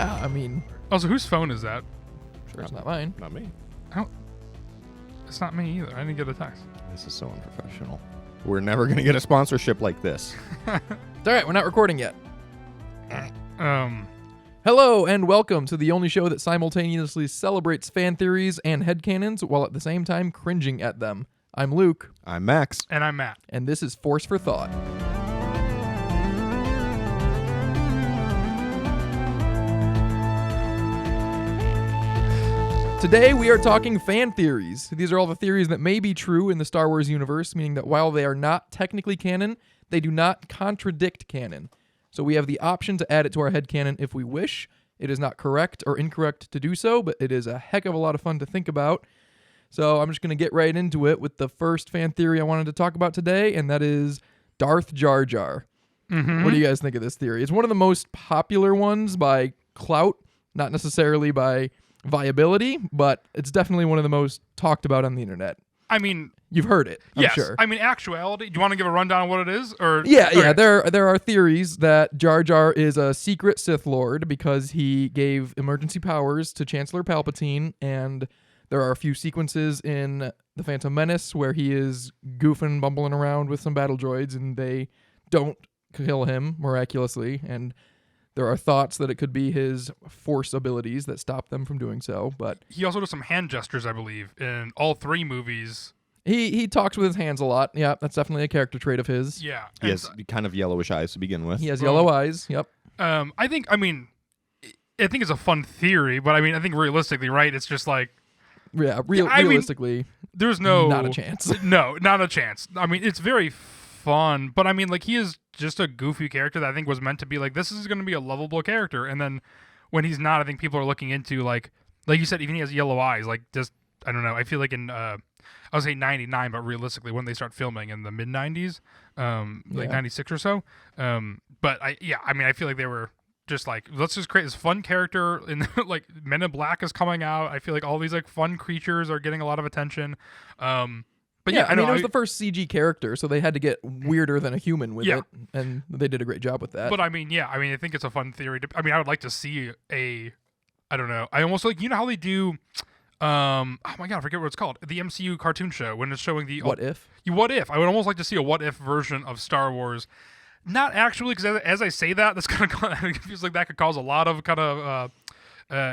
Yeah, I mean... Also, whose phone is that? Sure, it's not mine. Not me. It's not me either. I didn't get a text. This is so unprofessional. We're never going to get a sponsorship like this. It's all right, we're not recording yet. Um, Hello, and welcome to the only show that simultaneously celebrates fan theories and headcanons while at the same time cringing at them. I'm Luke, I'm Max. and I'm Matt. and this is Force for Thought. Today we are talking fan theories. These are all the theories that may be true in the Star Wars universe, meaning that while they are not technically canon, they do not contradict canon. So we have the option to add it to our headcanon if we wish. It is not correct or incorrect to do so, but it is a heck of a lot of fun to think about. So I'm just going to get right into it with the first fan theory I wanted to talk about today, and that is Darth Jar Jar. Mm-hmm. What do you guys think of this theory? It's one of the most popular ones by clout, not necessarily by viability, but it's definitely one of the most talked about on the internet. I mean, You've heard it, I'm yes. sure. I mean, actuality. Do you want to give a rundown of what it is? Or Yeah. Okay. There are theories that Jar Jar is a secret Sith Lord because he gave emergency powers to Chancellor Palpatine, and there are a few sequences in The Phantom Menace where he is goofing, bumbling around with some battle droids, and they don't kill him miraculously, and there are thoughts that it could be his force abilities that stop them from doing so, but He also does some hand gestures, I believe, in all three movies. he talks with his hands a lot. Yeah, that's definitely a character trait of his. Yeah. He has kind of yellowish eyes to begin with. He has Well, yellow eyes. Yep. I think it's a fun theory, but I think realistically, right? It's just like Yeah, I mean, realistically, there's no not a chance. No, not a chance. I mean, it's very fun, but I mean, like, he is just a goofy character that I think was meant to be like, this is going to be a lovable character, and then when he's not, I think people are looking into like you said, even he has yellow eyes. Like, just I don't know. I feel like in I would say 99, but realistically, when they start filming in the mid 90s, like 96 or so. But I feel like they were just like, let's just create this fun character, and like Men in Black is coming out. I feel like all these like fun creatures are getting a lot of attention. But yeah, I mean, it was the first CG character, so they had to get weirder than a human with Yeah. it, and they did a great job with that. But I think it's a fun theory. I would like to see I don't know. I almost like, you know how they do, oh my god, I forget what it's called. The MCU cartoon show when it's showing the What if? What if? I would almost like to see a what if version of Star Wars. Not actually, because as I say that, that's kind of feels like that could cause a lot of kind of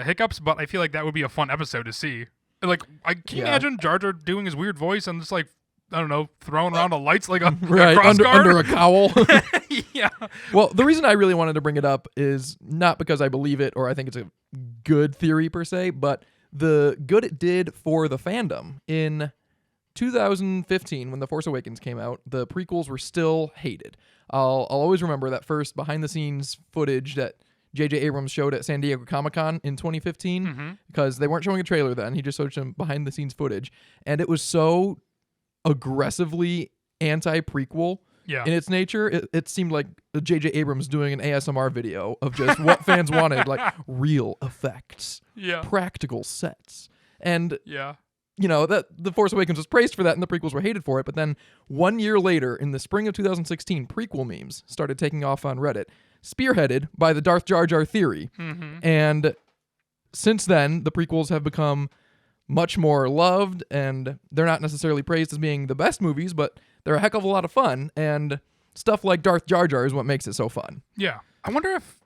hiccups. But I feel like that would be a fun episode to see. Like, can you imagine Jar Jar doing his weird voice and just like, I don't know, throwing around the lights like a Right, cross guard? under a cowl. Yeah. Well, the reason I really wanted to bring it up is not because I believe it or I think it's a good theory per se, but the good it did for the fandom. In 2015, when The Force Awakens came out, the prequels were still hated. I'll always remember that first behind-the-scenes footage that J.J. Abrams showed at San Diego Comic-Con in 2015, because they weren't showing a trailer then. He just showed some behind-the-scenes footage, and it was so aggressively anti-prequel in its nature. It seemed like J.J. Abrams doing an ASMR video of just what fans wanted, like real effects, practical sets. And you know, that The Force Awakens was praised for that and the prequels were hated for it, but then 1 year later, in the spring of 2016, prequel memes started taking off on Reddit, spearheaded by the Darth Jar Jar theory. And since then, the prequels have become much more loved, and they're not necessarily praised as being the best movies, but they're a heck of a lot of fun, and stuff like Darth Jar Jar is what makes it so fun. Yeah. I wonder if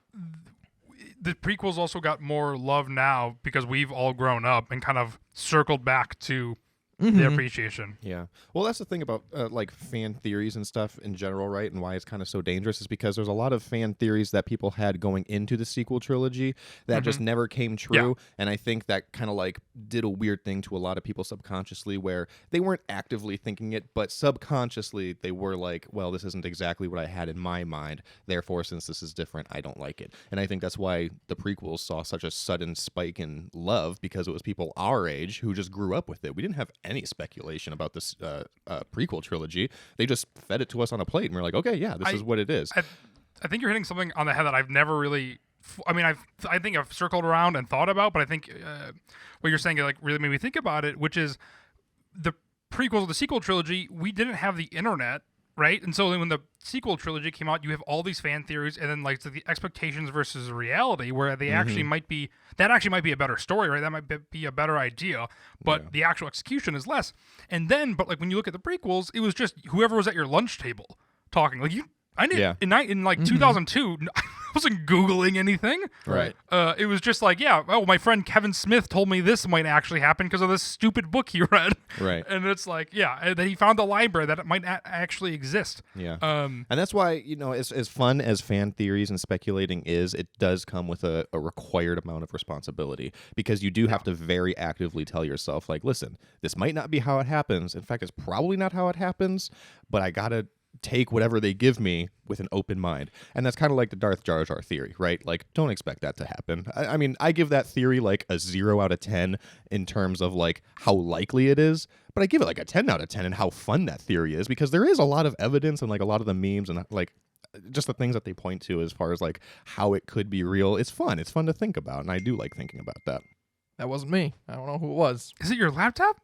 the prequels also got more love now because we've all grown up and kind of circled back to the appreciation. Yeah. Well, that's the thing about like fan theories and stuff in general, right? And why it's kind of so dangerous is because there's a lot of fan theories that people had going into the sequel trilogy that just never came true. Yeah. And I think that kind of like did a weird thing to a lot of people subconsciously where they weren't actively thinking it, but subconsciously they were like, well, this isn't exactly what I had in my mind. Therefore, since this is different, I don't like it. And I think that's why the prequels saw such a sudden spike in love, because it was people our age who just grew up with it. We didn't have any speculation about this prequel trilogy. They just fed it to us on a plate, and we're like, okay, yeah, this is what it is. I think you're hitting something on the head that I've never really. I think I've circled around and thought about, but I think what you're saying like really made me think about it, which is the prequels of the sequel trilogy. We didn't have the internet right? And so then when the sequel trilogy came out, you have all these fan theories, and then like the expectations versus reality, where they actually might be a better story, right? That might be a better idea, but the actual execution is less. And then, but like when you look at the prequels, it was just whoever was at your lunch table talking. Like I didn't in like 2002. I wasn't Googling anything. Right. It was just like, my friend Kevin Smith told me this might actually happen because of this stupid book he read. Right. And it's like, that he found the library that it might actually exist. Yeah. And that's why, as fun as fan theories and speculating is, it does come with a required amount of responsibility, because you do have to very actively tell yourself, like, listen, this might not be how it happens. In fact, it's probably not how it happens, but I got to take whatever they give me with an open mind. And that's kind of like the Darth Jar Jar theory, right? Like, don't expect that to happen. I mean, I give that theory like a 0 out of 10 in terms of like how likely it is, but I give it like a 10 out of 10 in how fun that theory is, because there is a lot of evidence and like a lot of the memes and like just the things that they point to as far as like how it could be real. It's fun. It's fun to think about, and I do like thinking about that. That wasn't me. I don't know who it was. Is it your laptop?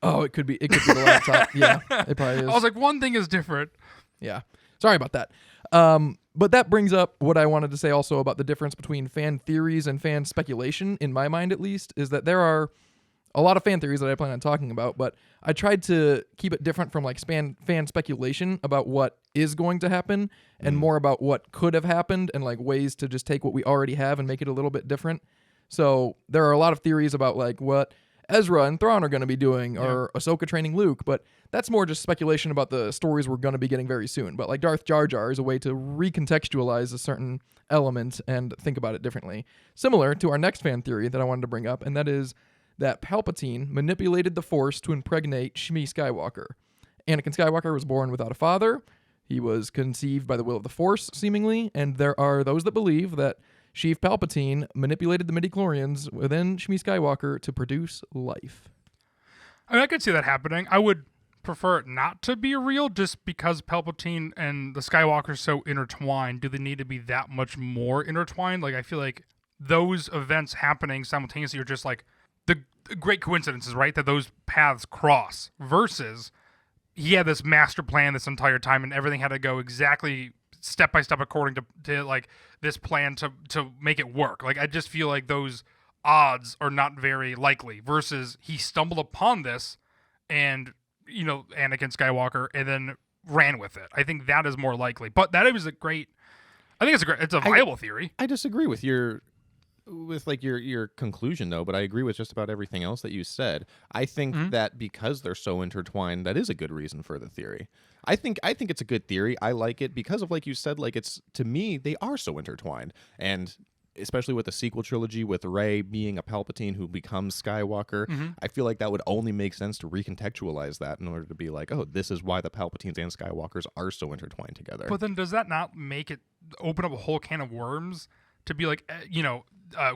Oh, it could be the laptop. Yeah, it probably is. I was like, one thing is different. Yeah. Sorry about that. But that brings up what I wanted to say also about the difference between fan theories and fan speculation, in my mind at least, is that there are a lot of fan theories that I plan on talking about, but I tried to keep it different from like fan speculation about what is going to happen and more about what could have happened and like ways to just take what we already have and make it a little bit different. So there are a lot of theories about like what Ezra and Thrawn are going to be doing, or Ahsoka training Luke, but that's more just speculation about the stories we're going to be getting very soon. But like Darth Jar Jar is a way to recontextualize a certain element and think about it differently. Similar to our next fan theory that I wanted to bring up, and that is that Palpatine manipulated the Force to impregnate Shmi Skywalker. Anakin Skywalker was born without a father. He was conceived by the will of the Force, seemingly, and there are those that believe that Sheev Palpatine manipulated the midichlorians within Shmi Skywalker to produce life. I mean, I could see that happening. I would prefer it not to be real, just because Palpatine and the Skywalker are so intertwined. Do they need to be that much more intertwined? Like, I feel like those events happening simultaneously are just like the great coincidences, right? That those paths cross, versus he had this master plan this entire time and everything had to go exactly step by step according to like this plan to make it work. Like, I just feel like those odds are not very likely, versus he stumbled upon this and, Anakin Skywalker, and then ran with it. I think that is more likely. But that is it's a viable theory. I disagree with your conclusion though, but I agree with just about everything else that you said. I think that because they're so intertwined, that is a good reason for the theory. I think it's a good theory. I like it because of, like you said, like, it's, to me, they are so intertwined. And especially with the sequel trilogy, with Rey being a Palpatine who becomes Skywalker, I feel like that would only make sense to recontextualize that in order to be like, oh, this is why the Palpatines and Skywalkers are so intertwined together. But then does that not make it open up a whole can of worms to be like,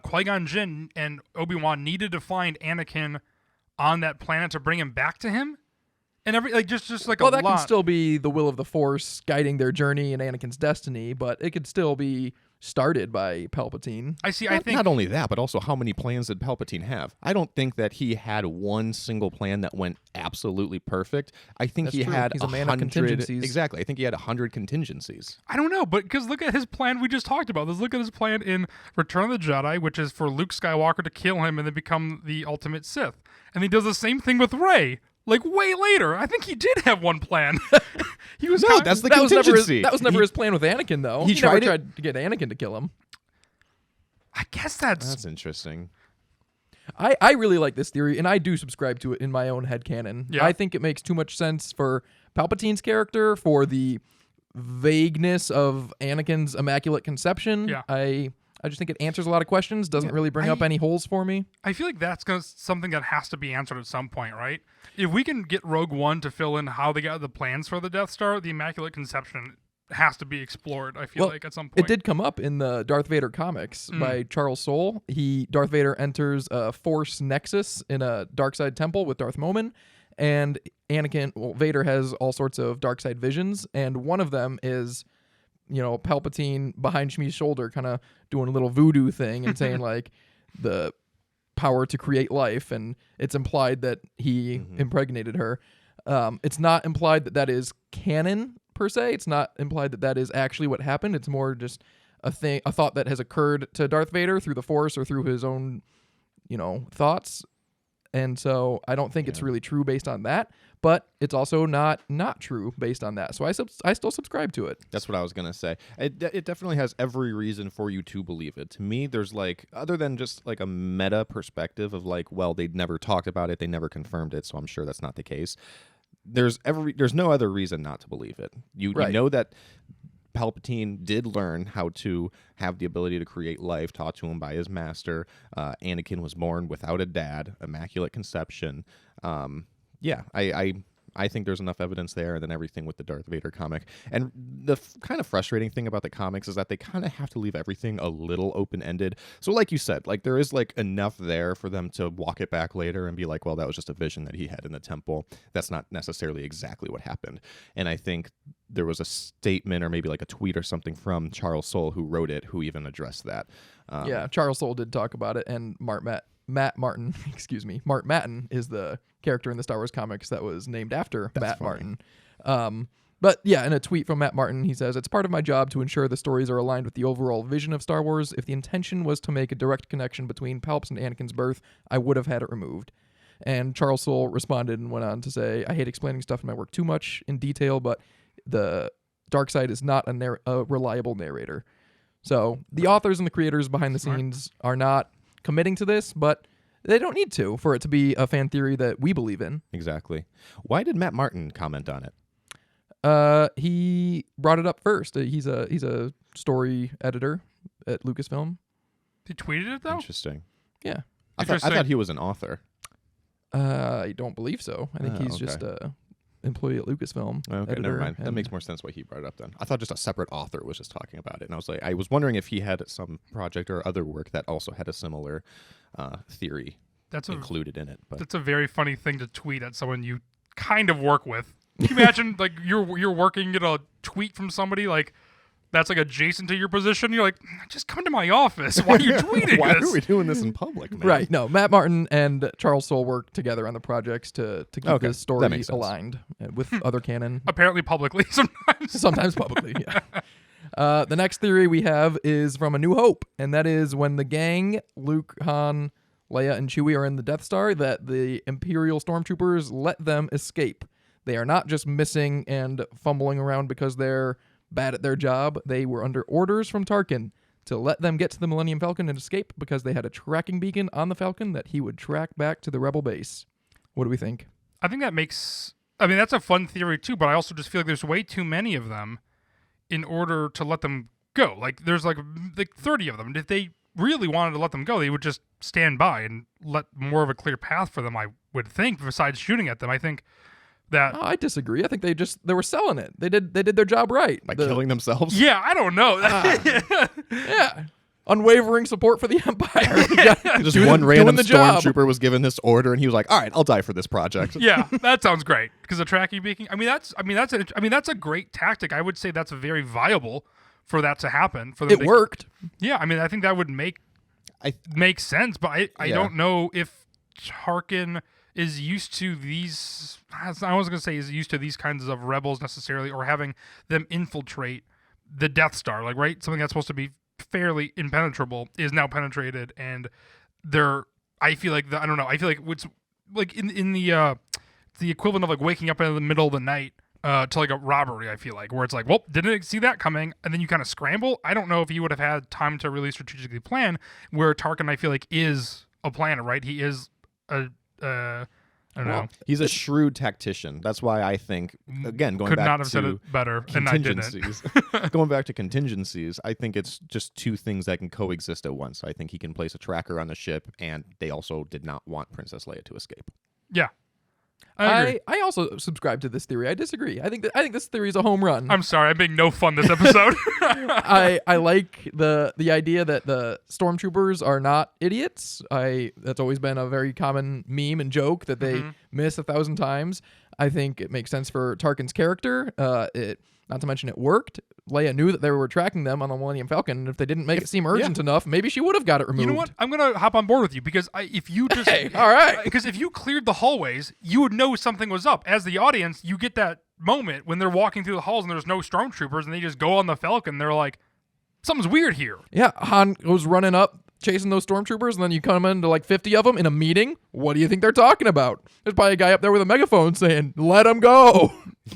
Qui-Gon Jinn and Obi-Wan needed to find Anakin on that planet to bring him back to him? And just like well, that can still be the will of the Force guiding their journey and Anakin's destiny, but it could still be started by Palpatine. I see. Not only that, but also how many plans did Palpatine have? I don't think that he had one single plan that went absolutely perfect. I think he had He's a man of contingencies. Exactly. I think he had 100 contingencies. I don't know, but because look at his plan we just talked about. Let's look at his plan in Return of the Jedi, which is for Luke Skywalker to kill him and then become the ultimate Sith. And he does the same thing with Rey. Like, way later. I think he did have one plan. He was that's the contingency. That was never his plan with Anakin, though. He never tried to get Anakin to kill him. I guess that's interesting. I really like this theory, and I do subscribe to it in my own headcanon. Yeah. I think it makes too much sense for Palpatine's character, for the vagueness of Anakin's immaculate conception. Yeah. I just think it answers a lot of questions, doesn't really bring up any holes for me. I feel like that's something that has to be answered at some point, right? If we can get Rogue One to fill in how they got the plans for the Death Star, the Immaculate Conception has to be explored, I feel like, at some point. It did come up in the Darth Vader comics by Charles Soule. Darth Vader enters a Force Nexus in a Darkside temple with Darth Momin, and Vader has all sorts of Darkside visions, and one of them is Palpatine behind Shmi's shoulder kind of doing a little voodoo thing and saying like the power to create life, and it's implied that he impregnated her. It's not implied that is canon per se. It's not implied that that is actually what happened. It's more just a thought that has occurred to Darth Vader through the Force or through his own, thoughts. And so I don't think it's really true based on that, but it's also not true based on that. So I still subscribe to it. That's what I was going to say. It definitely has every reason for you to believe it. To me, there's other than just a meta perspective of well, they never talked about it, they never confirmed it, so I'm sure that's not the case. There's no other reason not to believe it. You know that Palpatine did learn how to have the ability to create life taught to him by his master. Anakin was born without a dad, immaculate conception. I think there's enough evidence there, and then everything with the Darth Vader comic. And the kind of frustrating thing about the comics is that they kind of have to leave everything a little open-ended. So like you said, there is enough there for them to walk it back later and be well, that was just a vision that he had in the temple. That's not necessarily exactly what happened. And I think there was a statement or maybe a tweet or something from Charles Soule, who wrote it, who even addressed that. Charles Soule did talk about it, and Mark Martin is the character in the Star Wars comics that was named after Matt Martin. But yeah, in a tweet from Matt Martin, he says, "It's part of my job to ensure the stories are aligned with the overall vision of Star Wars. If the intention was to make a direct connection between Palps and Anakin's birth, I would have had it removed." And Charles Soule responded and went on to say, "I hate explaining stuff in my work too much in detail, but the dark side is not a reliable narrator." So the authors and the creators behind the scenes are not committing to this, but they don't need to for it to be a fan theory that we believe in. Exactly. Why did Matt Martin comment on it? He brought it up first. He's a story editor at Lucasfilm. He tweeted it though? Interesting. Yeah. I thought he was an author. I don't believe so. I think he's just a employee at Lucasfilm. Okay, editor, never mind. That makes more sense why he brought it up then. I thought just a separate author was just talking about it, and I was wondering if he had some project or other work that also had a similar theory included in it. But that's a very funny thing to tweet at someone you kind of work with. Can you imagine you're working, get a tweet from somebody that's adjacent to your position? You're just come to my office. Why are you tweeting Why this? are we doing this in public, man? Right. No, Matt Martin and Charles Soule work together on the projects to keep the story aligned with other canon. Apparently publicly sometimes. Sometimes publicly, yeah. The next theory we have is from A New Hope, and that is when the gang, Luke, Han, Leia, and Chewie are in the Death Star, that the Imperial stormtroopers let them escape. They are not just missing and fumbling around because they're bad at their job. They were under orders from Tarkin to let them get to the Millennium Falcon and escape because they had a tracking beacon on the Falcon that he would track back to the Rebel base. What do we think? I think that makes... that's a fun theory too, but I also just feel there's way too many of them in order to let them go. There's 30 of them. If they really wanted to let them go, they would just stand by and let more of a clear path for them, I would think, besides shooting at them. I think that... I disagree. I think they were selling it. They did their job right. By killing themselves? Yeah, I don't know. Yeah. Unwavering support for the Empire. Just one random stormtrooper was given this order, and he was like, "All right, I'll die for this project." Yeah, that sounds great. Because the tracking beacon. That's a great tactic. I would say that's very viable for that to happen. It worked. Yeah, I think that would make sense. But I don't know if Tarkin is used to these... I was going to say is used to these kinds of rebels necessarily, or having them infiltrate the Death Star. Right? Something that's supposed to be fairly impenetrable is now penetrated, and I feel like it's in the equivalent of waking up in the middle of the night to a robbery. I feel where it's well, didn't see that coming, and then you kind of scramble. I don't know if you would have had time to really strategically plan, where Tarkin I feel is a planner, right? He is I don't know. He's a shrewd tactician. That's why I think, again, going could back not have to said it better, and I didn't. Going back to contingencies, I think it's just two things that can coexist at once. I think he can place a tracker on the ship, and they also did not want Princess Leia to escape. Yeah. I also subscribe to this theory. I disagree. I think this theory is a home run. I'm sorry, I'm being no fun this episode. I like the idea that the stormtroopers are not idiots. That's always been a very common meme and joke that they miss 1,000 times. I think it makes sense for Tarkin's character. Not to mention it worked. Leia knew that they were tracking them on the Millennium Falcon, and if they didn't make it seem urgent enough, maybe she would have got it removed. You know what? I'm going to hop on board with you, because if you just... Hey, all right. Because if you cleared the hallways, you would know something was up. As the audience, you get that moment when they're walking through the halls and there's no stormtroopers and they just go on the Falcon. They're like, something's weird here. Yeah, Han goes running up, chasing those stormtroopers, and then you come into like 50 of them in a meeting. What do you think they're talking about? There's probably a guy up there with a megaphone saying, "Let them go.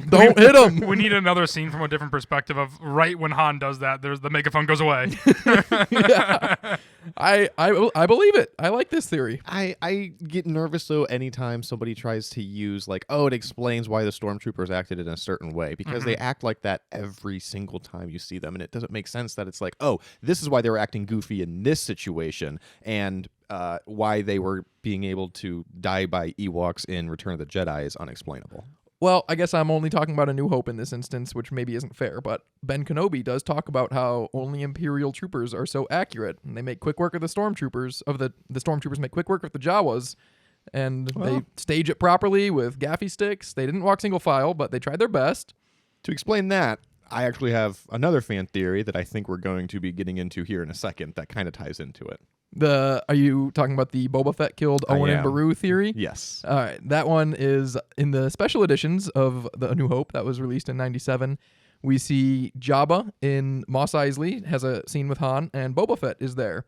Don't hit them." We need another scene from a different perspective of right when Han does that, there's the megaphone goes away. Yeah. I believe it. I like this theory. I get nervous though anytime somebody tries to use like, oh, it explains why the stormtroopers acted in a certain way, because they act like that every single time you see them, and it doesn't make sense that it's like, oh, this is why they were acting goofy in this situation, and why they were being able to die by Ewoks in Return of the Jedi is unexplainable. Well, I guess I'm only talking about A New Hope in this instance, which maybe isn't fair, but Ben Kenobi does talk about how only Imperial troopers are so accurate, and they make quick work of the stormtroopers, the stormtroopers make quick work of the Jawas, and they stage it properly with gaffy sticks. They didn't walk single file, but they tried their best. To explain that, I actually have another fan theory that I think we're going to be getting into here in a second that kind of ties into it. Are you talking about the Boba Fett killed Owen and Beru theory? Yes. All right, that one is in the special editions of the A New Hope that was released in '97. We see Jabba in Mos Eisley has a scene with Han, and Boba Fett is there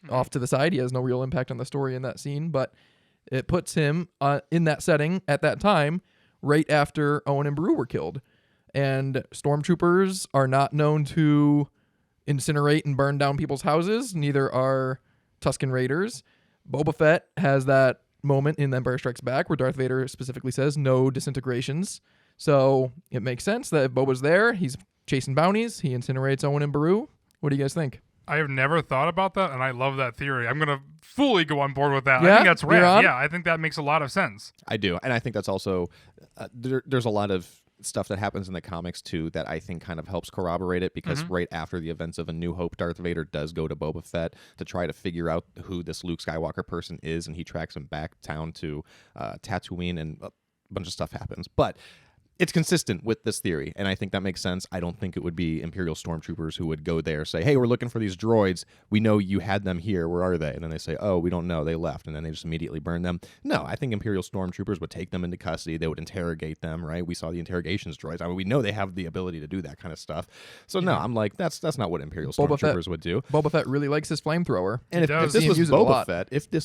off to the side. He has no real impact on the story in that scene, but it puts him in that setting at that time right after Owen and Beru were killed. And stormtroopers are not known to incinerate and burn down people's houses. Neither are Tusken Raiders. Boba Fett has that moment in Empire Strikes Back where Darth Vader specifically says no disintegrations. So it makes sense that if Boba's there, he's chasing bounties, he incinerates Owen and Beru. What do you guys think? I have never thought about that, and I love that theory. I'm going to fully go on board with that. Yeah? I think that's You're rad. on? Yeah, I think that makes a lot of sense. I do. And I think that's also, there's a lot of stuff that happens in the comics too that I think kind of helps corroborate it, because right after the events of A New Hope, Darth Vader does go to Boba Fett to try to figure out who this Luke Skywalker person is, and he tracks him back down to Tatooine, and a bunch of stuff happens. But it's consistent with this theory, and I think that makes sense. I don't think it would be Imperial stormtroopers who would go there, say, hey, we're looking for these droids. We know you had them here. Where are they? And then they say, oh, we don't know. They left. And then they just immediately burn them. No, I think Imperial stormtroopers would take them into custody. They would interrogate them, right? We saw the interrogations droids. I mean, we know they have the ability to do that kind of stuff. So no, I'm like, that's not what Imperial stormtroopers would do. Boba Fett really likes his flamethrower. And if this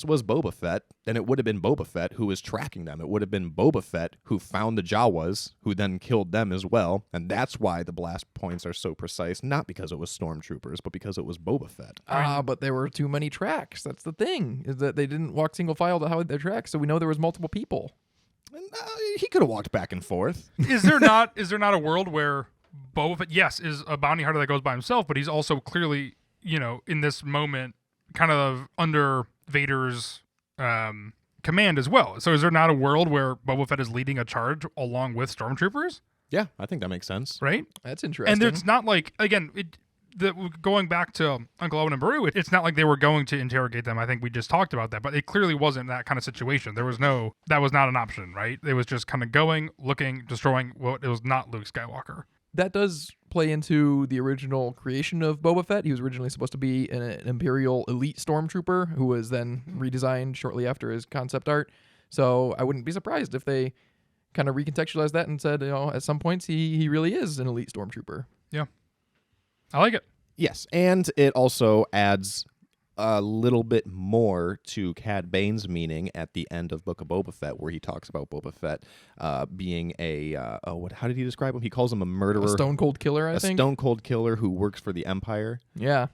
was Boba Fett, then it would have been Boba Fett who was tracking them. It would have been Boba Fett who found the Jawas, who then killed them as well, and that's why the blast points are so precise, not because it was stormtroopers, but because it was Boba Fett. But there were too many tracks. That's the thing, is that they didn't walk single file to hide their tracks, so we know there was multiple people. And, he could have walked back and forth. Is there not a world where Boba Fett, yes, is a bounty hunter that goes by himself, but he's also clearly, in this moment, kind of under Vader's command as well. So is there not a world where Boba Fett is leading a charge along with stormtroopers? Yeah, I think that makes sense. Right? That's interesting. And it's not like, again, going back to Uncle Owen and Beru, it's not like they were going to interrogate them. I think we just talked about that, but it clearly wasn't that kind of situation. That was not an option, right? It was just kind of going, looking, destroying. Well, it was not Luke Skywalker. That does play into the original creation of Boba Fett. He was originally supposed to be an Imperial elite stormtrooper who was then redesigned shortly after his concept art. So I wouldn't be surprised if they kind of recontextualized that and said, at some points he really is an elite stormtrooper. Yeah. I like it. Yes, and it also adds a little bit more to Cad Bane's meaning at the end of Book of Boba Fett, where he talks about Boba Fett being how did he describe him? He calls him a murderer. A stone cold killer, I think. A stone cold killer who works for the Empire. Yeah.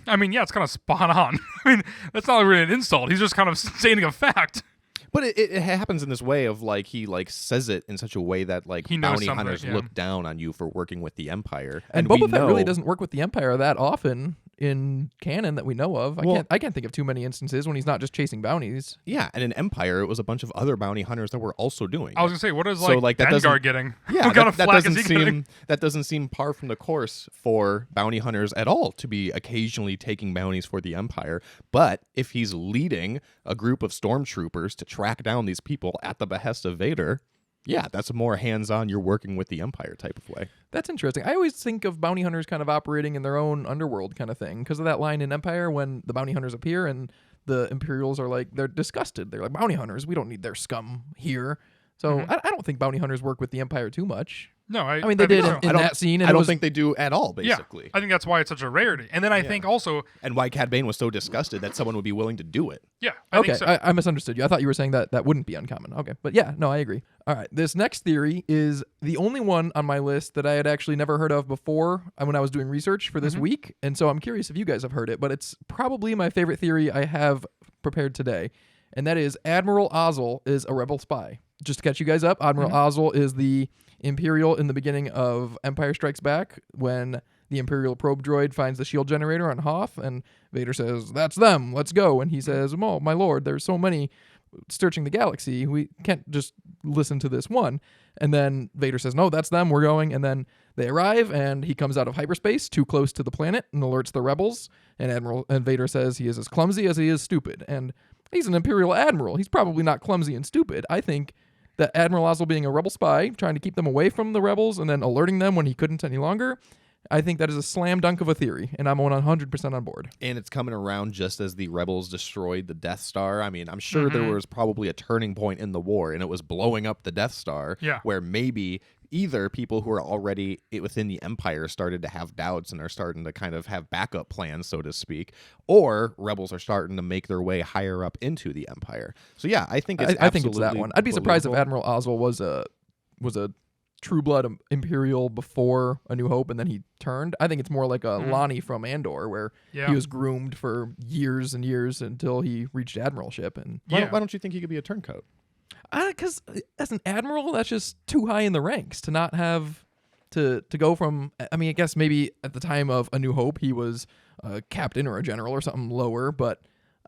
I mean, yeah, it's kind of spot on. I mean, that's not really an insult. He's just kind of stating a fact. But it happens in this way of he says it in such a way that bounty hunters look down on you for working with the Empire. And Boba Fett really doesn't work with the Empire that often in canon that we know of. I can't think of too many instances when he's not just chasing bounties. Yeah, and in Empire it was a bunch of other bounty hunters that were also doing I was gonna say, what is Vanguard getting? Yeah, what kind of flag is he getting? That doesn't seem par from the course for bounty hunters at all to be occasionally taking bounties for the Empire. But if he's leading a group of stormtroopers to track down these people at the behest of Vader, yeah, that's a more hands-on, you're working with the Empire type of way. That's interesting. I always think of bounty hunters kind of operating in their own underworld kind of thing because of that line in Empire when the bounty hunters appear and the Imperials are they're disgusted. They're like, bounty hunters, we don't need their scum here. So I don't think bounty hunters work with the Empire too much. No, I mean, they think did so. in that scene. And I don't think they do at all, Yeah, basically. I think that's why it's such a rarity. And then I think also, And why Cad Bane was so disgusted that someone would be willing to do it. yeah, I Okay, think so. I misunderstood you. I thought you were saying that that wouldn't be uncommon. Okay, but yeah, no, I agree. All right, this next theory is the only one on my list that I had actually never heard of before when I was doing research for this week, and so I'm curious if you guys have heard it, but it's probably my favorite theory I have prepared today, and that is Admiral Ozzel is a rebel spy. Just to catch you guys up, Admiral Ozzel is the Imperial in the beginning of Empire Strikes Back when the Imperial probe droid finds the shield generator on Hoth, and Vader says, "That's them, let's go." And he says, "Oh, my lord, there's so many searching the galaxy. We can't just listen to this one." And then Vader says, "No, that's them, we're going." And then they arrive, and he comes out of hyperspace too close to the planet and alerts the rebels. And Vader says he is as clumsy as he is stupid. And he's an Imperial admiral. He's probably not clumsy and stupid. I think that Admiral Ozzel being a rebel spy, trying to keep them away from the rebels and then alerting them when he couldn't any longer, I think that is a slam dunk of a theory, and I'm 100% on board. And it's coming around just as the rebels destroyed the Death Star. I mean, I'm sure there was probably a turning point in the war, and it was blowing up the Death Star, where maybe either people who are already within the Empire started to have doubts and are starting to kind of have backup plans, so to speak, or rebels are starting to make their way higher up into the Empire. So yeah, I think it's I think it's that one. I'd be surprised if believable. Admiral Ozzel was a true blood Imperial before A New Hope, and then he turned. I think it's more like a Lonnie from Andor, where he was groomed for years and years until he reached admiralship. And Why don't you think he could be a turncoat? Because as an admiral, that's just too high in the ranks to not have to go from. I mean, I guess maybe at the time of A New Hope, he was a captain or a general or something lower, but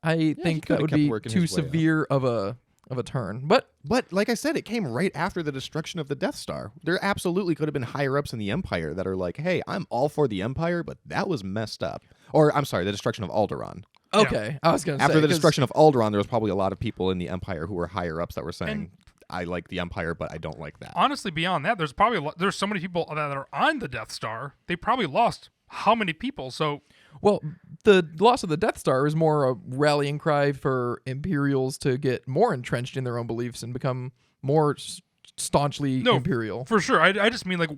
I think that would be too severe of a turn. But like I said, it came right after the destruction of the Death Star. There absolutely could have been higher ups in the Empire that are like, "Hey, I'm all for the Empire, but that was messed up." Or I'm sorry, the destruction of Alderaan. Okay, I was going to say after the destruction of Alderaan, there was probably a lot of people in the Empire who were higher ups that were saying, "I like the Empire, but I don't like that." Honestly, beyond that, there's so many people that are on the Death Star. They probably lost how many people? So, well, the loss of the Death Star is more a rallying cry for Imperials to get more entrenched in their own beliefs and become more staunchly Imperial. For sure. I just mean, like,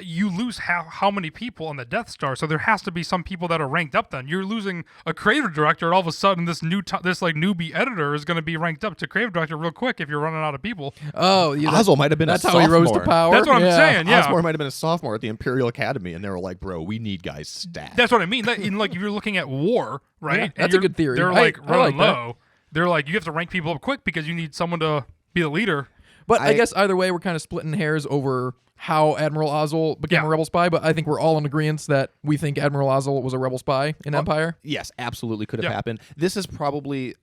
you lose how many people on the Death Star, so there has to be some people that are ranked up. Then you're losing a creative director, and all of a sudden this newbie editor is going to be ranked up to creative director real quick if you're running out of people. Oh, Ozzel might have been that's a how sophomore. he rose to power. That's what I'm saying. Yeah, Osborne might have been a sophomore at the Imperial Academy, and they were like, "Bro, we need guys stat." That's what I mean. Like, if you're looking at war, right? Yeah, that's a good theory. They're I like running like low. They're like, you have to rank people up quick because you need someone to be the leader. But I guess either way, we're kind of splitting hairs over how Admiral Ozzel became a rebel spy, but I think we're all in agreement that we think Admiral Ozzel was a rebel spy in Empire. Yes, absolutely could have happened. This is probably,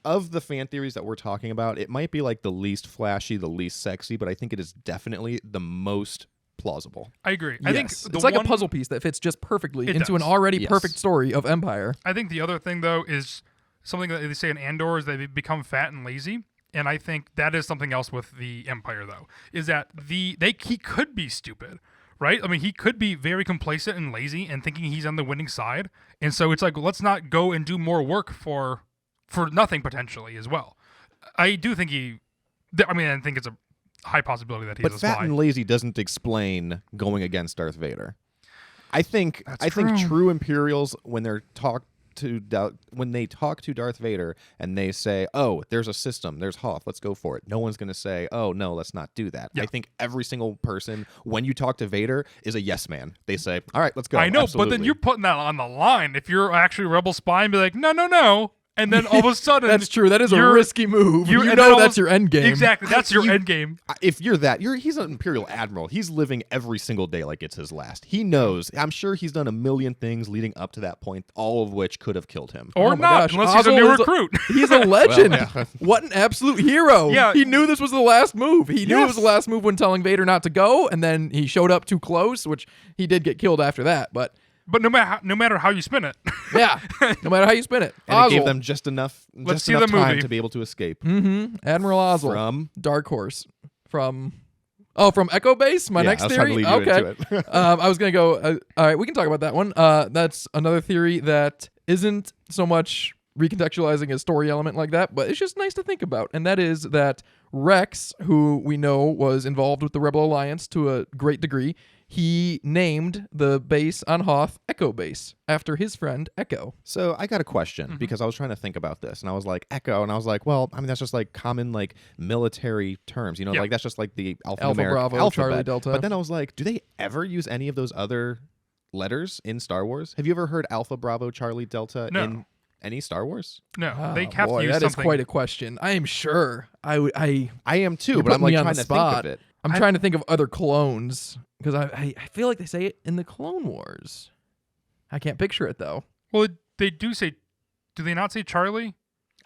of the fan theories that we're talking about, it might be like the least flashy, the least sexy, but I think it is definitely the most plausible. I agree. Yes. I think it's like a puzzle piece that fits just perfectly into an does. already perfect story of Empire. I think the other thing, though, is something that they say in Andor is they become fat and lazy. And I think that is something else with the Empire, though, is that he could be stupid, right? I mean, he could be very complacent and lazy and thinking he's on the winning side. And so it's like, let's not go and do more work for nothing potentially as well. I do think I think it's a high possibility that he's a spy. But fat and lazy doesn't explain going against Darth Vader. I think true. true Imperials, when they talk to Darth Vader and they say, "Oh, there's a system, there's Hoth, let's go for it," no one's going to say, "Oh, no, let's not do that." I think every single person, when you talk to Vader, is a yes man. They say, "All right, let's go." I know, Absolutely. but then you're putting that on the line. If you're actually a rebel spy and be like, no. And then all of a sudden, that's true. That is a risky move. You and know that's your end game. Exactly, that's your end game. If you're that, he's an Imperial Admiral. He's living every single day like it's his last. He knows. I'm sure he's done a million things leading up to that point, all of which could have killed him. Or not, gosh. unless he's a new recruit. He's a legend. Well, yeah. What an absolute hero. Yeah. He knew this was the last move. He knew it was the last move when telling Vader not to go, and then he showed up too close, which he did get killed after that. But no matter how you spin it. yeah, no matter how you spin it. And it gave them just enough see the time movie. to be able to escape. Admiral Ozzel From? Dark Horse. From Echo Base, my next I was trying theory. to lead you Okay. into it. I was going to go, all right, we can talk about that one. That's another theory that isn't so much recontextualizing a story element like that, but it's just nice to think about. And that is that Rex, who we know was involved with the Rebel Alliance to a great degree, he named the base on Hoth Echo Base after his friend Echo. So I got a question because I was trying to think about this, and I was like, Echo, and I was like, well, I mean, that's just like common like military terms, you know, like that's just like the Alpha alphanumeric Bravo, alphabet. Charlie Delta. But then I was like, do they ever use any of those other letters in Star Wars? Have you ever heard Alpha Bravo Charlie Delta in any Star Wars? No, they have to use that something. is quite a question. I am sure. I am too, You're but I'm putting me like on trying the to think spot. of it. I'm trying to think of other clones because I feel like they say it in the Clone Wars. I can't picture it though. Well, they do say. Do they not say Charlie?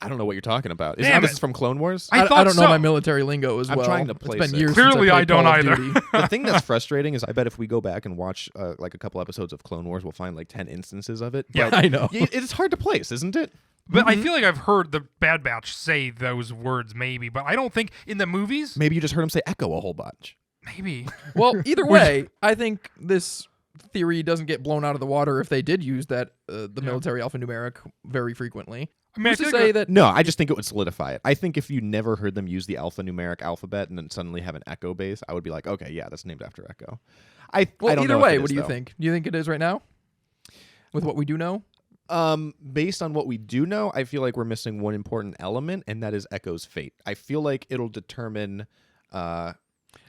I don't know what you're talking about. Damn This it. is from Clone Wars? I thought don't know so. my military lingo as I'm well. trying to place It's been it. years Clearly, since I I don't played Call of either. Duty. The thing that's frustrating is I bet if we go back and watch like a couple episodes of Clone Wars, we'll find like 10 instances of it. Yeah, But I know. it's hard to place, isn't it? But I feel like I've heard the Bad Batch say those words, maybe. But I don't think in the movies. Maybe you just heard him say Echo a whole bunch. Maybe. Well, either way, I think this theory doesn't get blown out of the water if they did use that the military alphanumeric very frequently. I mean, I Who's to feel say like that? No, I just think it would solidify it. I think if you never heard them use the alphanumeric alphabet and then suddenly have an Echo base, I would be like, okay, yeah, that's named after Echo. I don't Either know way, if it what is, do you though. think? Do you think it is right now? With what we do know? Based on what we do know, I feel like we're missing one important element, and that is Echo's fate. I feel like it'll determine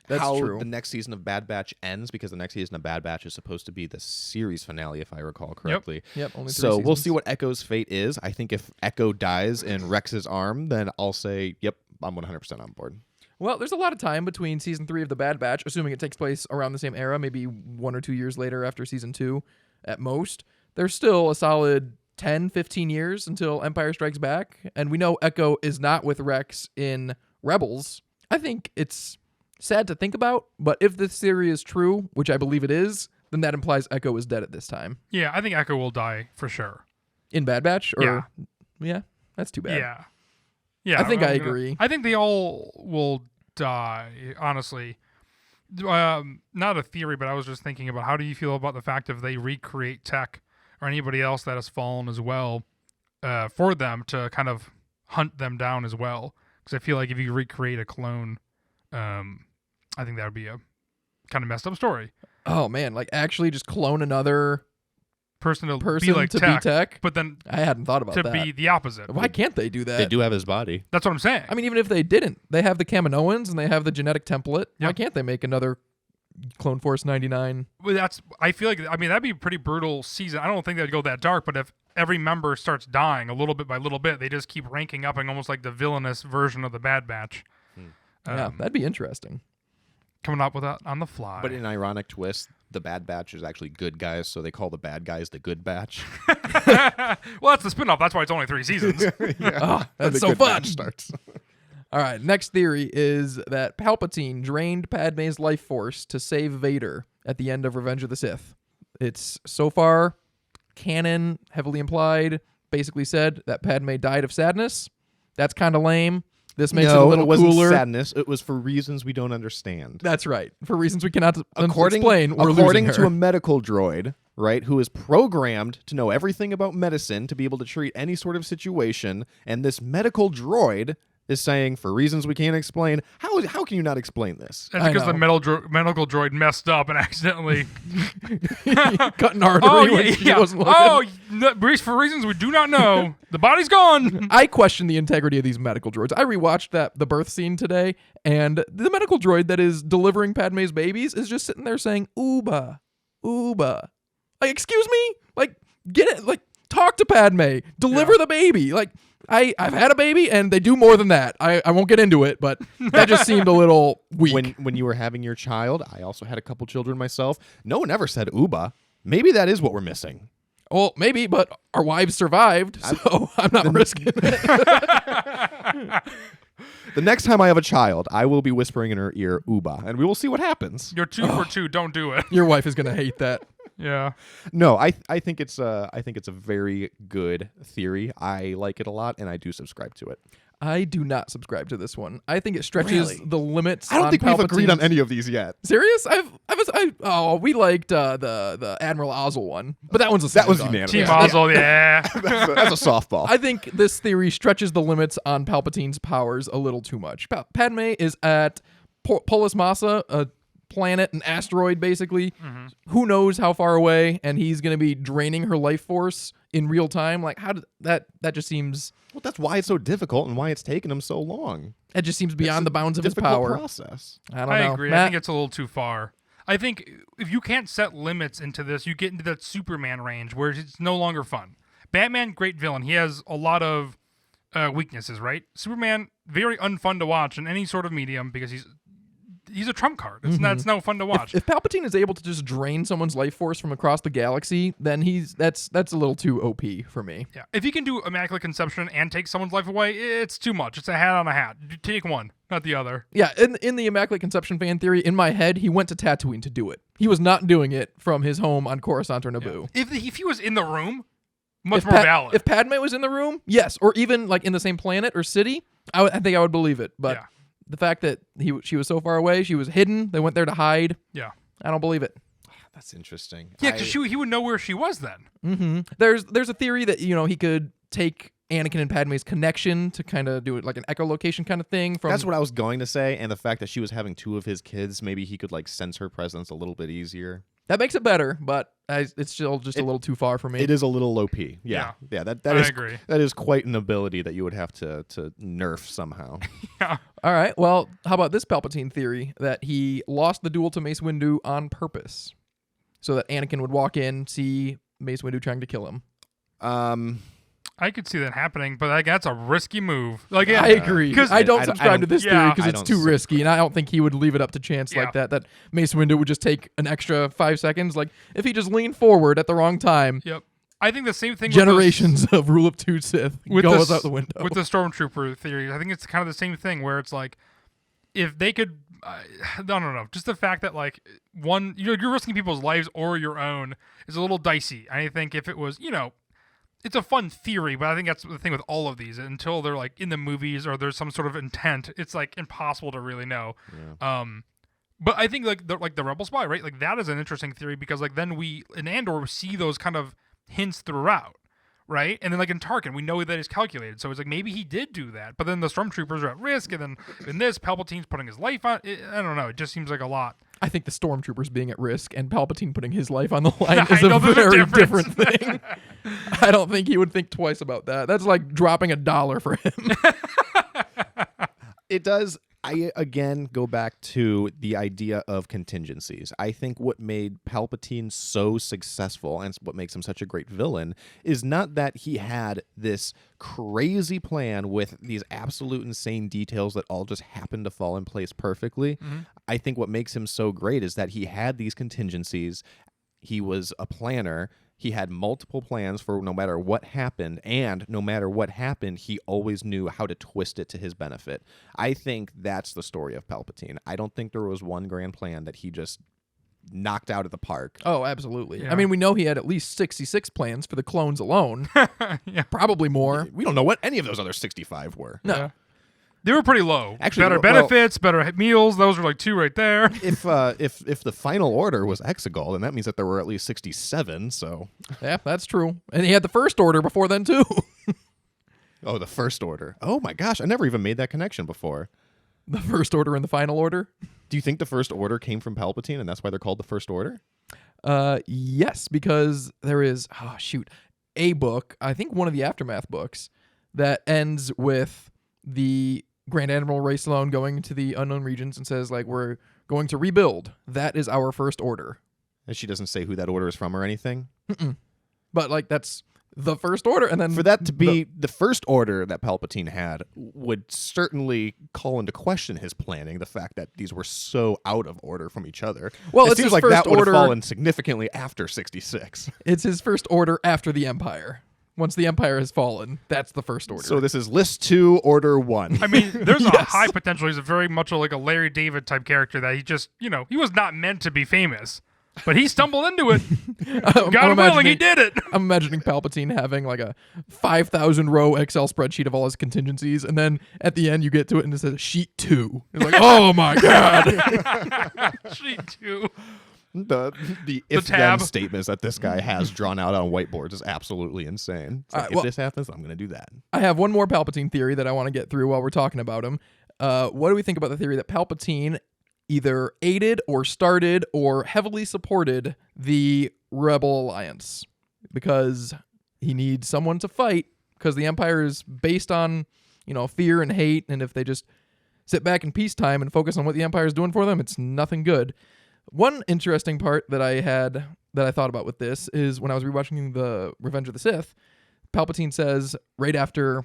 That's how true. the next season of Bad Batch ends, because the next season of Bad Batch is supposed to be the series finale, if I recall correctly. Yep, only 3 So we'll seasons. see what Echo's fate is. I think if Echo dies in Rex's arm, then I'll say, yep, I'm 100% on board. Well, there's a lot of time between season 3 of the Bad Batch, assuming it takes place around the same era, maybe 1 or 2 years later after season 2 at most. There's still a solid 10, 15 years until Empire Strikes Back, and we know Echo is not with Rex in Rebels. I think it's sad to think about, but if this theory is true, which I believe it is, then that implies Echo is dead at this time. Yeah, I think Echo will die for sure. In Bad Batch? Or, Yeah. Yeah, that's too bad. Yeah. Yeah. I think I I'm agree. I think they all will die, honestly. Not a theory, but I was just thinking about how do you feel about the fact if they recreate tech or anybody else that has fallen as well for them to kind of hunt them down as well? Because I feel like if you recreate a clone, I think that would be a kind of messed up story. Oh, man, like actually just clone another Person to person be like to tech, be tech? but then I hadn't thought about to that. be the opposite. Why can't they do that? They do have his body. That's what I'm saying. I mean, even if they didn't, they have the Kaminoans and they have the genetic template. Why Yep. can't they make another Clone Force 99? Well, I feel like, I mean, that'd be a pretty brutal season. I don't think they'd go that dark, but if every member starts dying a little bit by little bit, they just keep ranking up and almost like the villainous version of the Bad Batch. Yeah, that'd be interesting. Coming up with that on the fly. But in an ironic twist, the Bad Batch is actually good guys, so they call the bad guys the Good Batch. Well, that's the spinoff. That's why it's only 3 seasons. Oh, that's so Good fun. Batch starts. All right, next theory is that Palpatine drained Padme's life force to save Vader at the end of Revenge of the Sith. It's so far canon, heavily implied, basically said that Padme died of sadness. That's kind of lame. This makes it a little it wasn't cooler. sadness. It was for reasons we don't understand. That's right. For reasons we cannot According explain, we're according losing to her. a medical droid, right, who is programmed to know everything about medicine to be able to treat any sort of situation, and this medical droid is saying, for reasons we can't explain, how can you not explain this? That's I because the know. medical droid messed up and accidentally. Cut an artery when she wasn't looking. Oh, no, for reasons we do not know, the body's gone. I question the integrity of these medical droids. I rewatched the birth scene today, and the medical droid that is delivering Padme's babies is just sitting there saying, "Ooba, ooba." Like, excuse me? Like, get it? Like, talk to Padme. Deliver the baby. Like, I've had a baby, and they do more than that. I won't get into it, but that just seemed a little weak. When you were having your child, I also had a couple children myself. No one ever said Uba. Maybe that is what we're missing. Well, maybe, but our wives survived, so I'm not risking it. The next time I have a child, I will be whispering in her ear Uba, and we will see what happens. You're 2 for 2. Don't do it. Your wife is going to hate that. Yeah. No, I think it's a very good theory. I like it a lot, and I do subscribe to it. I do not subscribe to this one. I think it stretches Really? the limits. I don't on think we've agreed on Palpatine's- any of these yet. Serious? We liked the Admiral Ozzel one, but that one's a That was slam dunk. unanimous. Team Yeah. Ozzel, yeah. That's a softball. I think this theory stretches the limits on Palpatine's powers a little too much. Padme is at Polis Massa, a planet, an asteroid, basically. Mm-hmm. Who knows how far away, and he's going to be draining her life force in real time. Like, how did that just seems... Well, that's why it's so difficult and why it's taken him so long. That just seems beyond the bounds of his Difficult power. process. I don't I know. agree. I Matt? think it's a little too far. I think if you can't set limits into this, you get into that Superman range where it's no longer fun. Batman, great villain. He has a lot of weaknesses, right? Superman, very unfun to watch in any sort of medium because he's a trump card. It's no fun to watch. If Palpatine is able to just drain someone's life force from across the galaxy, then that's a little too OP for me. Yeah. If he can do Immaculate Conception and take someone's life away, it's too much. It's a hat on a hat. You take one, not the other. Yeah, in the Immaculate Conception fan theory, in my head, he went to Tatooine to do it. He was not doing it from his home on Coruscant or Naboo. If he was in the room, much If more valid. If Padme was in the room, yes, or even like in the same planet or city, I think I would believe it. But Yeah. the fact that she was so far away, she was hidden, they went there to hide, Yeah. I don't believe it. That's interesting. Yeah, because he would know where she was then. Mm-hmm. There's a theory that he could take Anakin and Padme's connection to kind of do it like an echolocation kind of thing. That's what I was going to say, and the fact that she was having two of his kids, maybe he could like sense her presence a little bit easier. That makes it better, but it's still just a little too far for me. It is a little OP. Yeah. That I is agree. that is quite an ability that you would have to nerf somehow. Yeah. All right. Well, how about this Palpatine theory that he lost the duel to Mace Windu on purpose, so that Anakin would walk in, see Mace Windu trying to kill him. I could see that happening, but that's a risky move. Like, I agree. 'cause I don't I subscribe don't- to this yeah, theory because I it's don't too see- risky, and I don't think he would leave it up to chance Yeah. like that. That Mace Windu would just take an extra 5 seconds. Like if he just leaned forward at the wrong time, Yep. I think the same thing. generations of Rule of Two Sith goes out the window. With the Stormtrooper theory, I think it's kind of the same thing where it's like, if they could, I don't know, just the fact that like one, you're risking people's lives or your own is a little dicey. I think if it was, it's a fun theory, but I think that's the thing with all of these. Until they're like in the movies or there's some sort of intent, it's like impossible to really know. Yeah. But I think like the Rebel Spy, right? Like that is an interesting theory because like then we in Andor see those kind of hints throughout, right? And then like in Tarkin, we know that it's calculated. So it's like maybe he did do that, but then the Stormtroopers are at risk, and then in this, Palpatine's putting his life on. I don't know. It just seems like a lot. I think the Stormtroopers being at risk and Palpatine putting his life on the line I is a know there's a very difference. different thing. I don't think he would think twice about that. That's like dropping $1 for him. It does. I again go back to the idea of contingencies. I think what made Palpatine so successful and what makes him such a great villain is not that he had this crazy plan with these absolute insane details that all just happened to fall in place perfectly. Mm-hmm. I think what makes him so great is that he had these contingencies. He was a planner. He had multiple plans for no matter what happened, and no matter what happened, he always knew how to twist it to his benefit. I think that's the story of Palpatine. I don't think there was one grand plan that he just knocked out of the park. Oh, absolutely. Yeah. I mean, we know he had at least 66 plans for the clones alone. Yeah. Probably more. We don't know what any of those other 65 were. No. Yeah. They were pretty low. Actually, better well- benefits, better meals. Those were like 2 right there. If the final order was Exegol, then that means that there were at least 67. So, Yeah, that's true. And he had the First Order before then, too. oh, the First Order. Oh my gosh, I never even made that connection before. The First Order and the Final Order? Do you think the First Order came from Palpatine, and that's why they're called the First Order? Yes, because there is, a book, I think one of the Aftermath books, that ends with the Grand Admiral Ray Sloane going to the unknown regions and says, like, we're going to rebuild. That is our First Order. And she doesn't say who that order is from or anything. But, like, that's the First Order. And then For that to be the First Order that Palpatine had would certainly call into question his planning, the fact that these were so out of order from each other. Well, it it's seems his like First that would have Order- fallen significantly after 66. it's his First Order after the Empire. Once the Empire has fallen, that's the First Order. So this is List 2, Order 1. I mean, there's a Yes. high potential. He's a very much like a Larry David type character that he just, he was not meant to be famous. But he stumbled into it. I'm God willing, he imagining- did it. I'm imagining Palpatine having like a 5,000 row Excel spreadsheet of all his contingencies, and then at the end you get to it and it says sheet 2. It's like, oh my god. Sheet 2. The if then tab. statements that this guy has drawn out on whiteboards is absolutely insane. It's like, well- if this happens, I'm going to do that. I have one more Palpatine theory that I want to get through while we're talking about him. What do we think about the theory that Palpatine either aided or started or heavily supported the Rebel Alliance because he needs someone to fight because the Empire is based on, fear and hate, and if they just sit back in peacetime and focus on what the Empire is doing for them, it's nothing good. One interesting part that I thought about with this is when I was rewatching the Revenge of the Sith, Palpatine says right after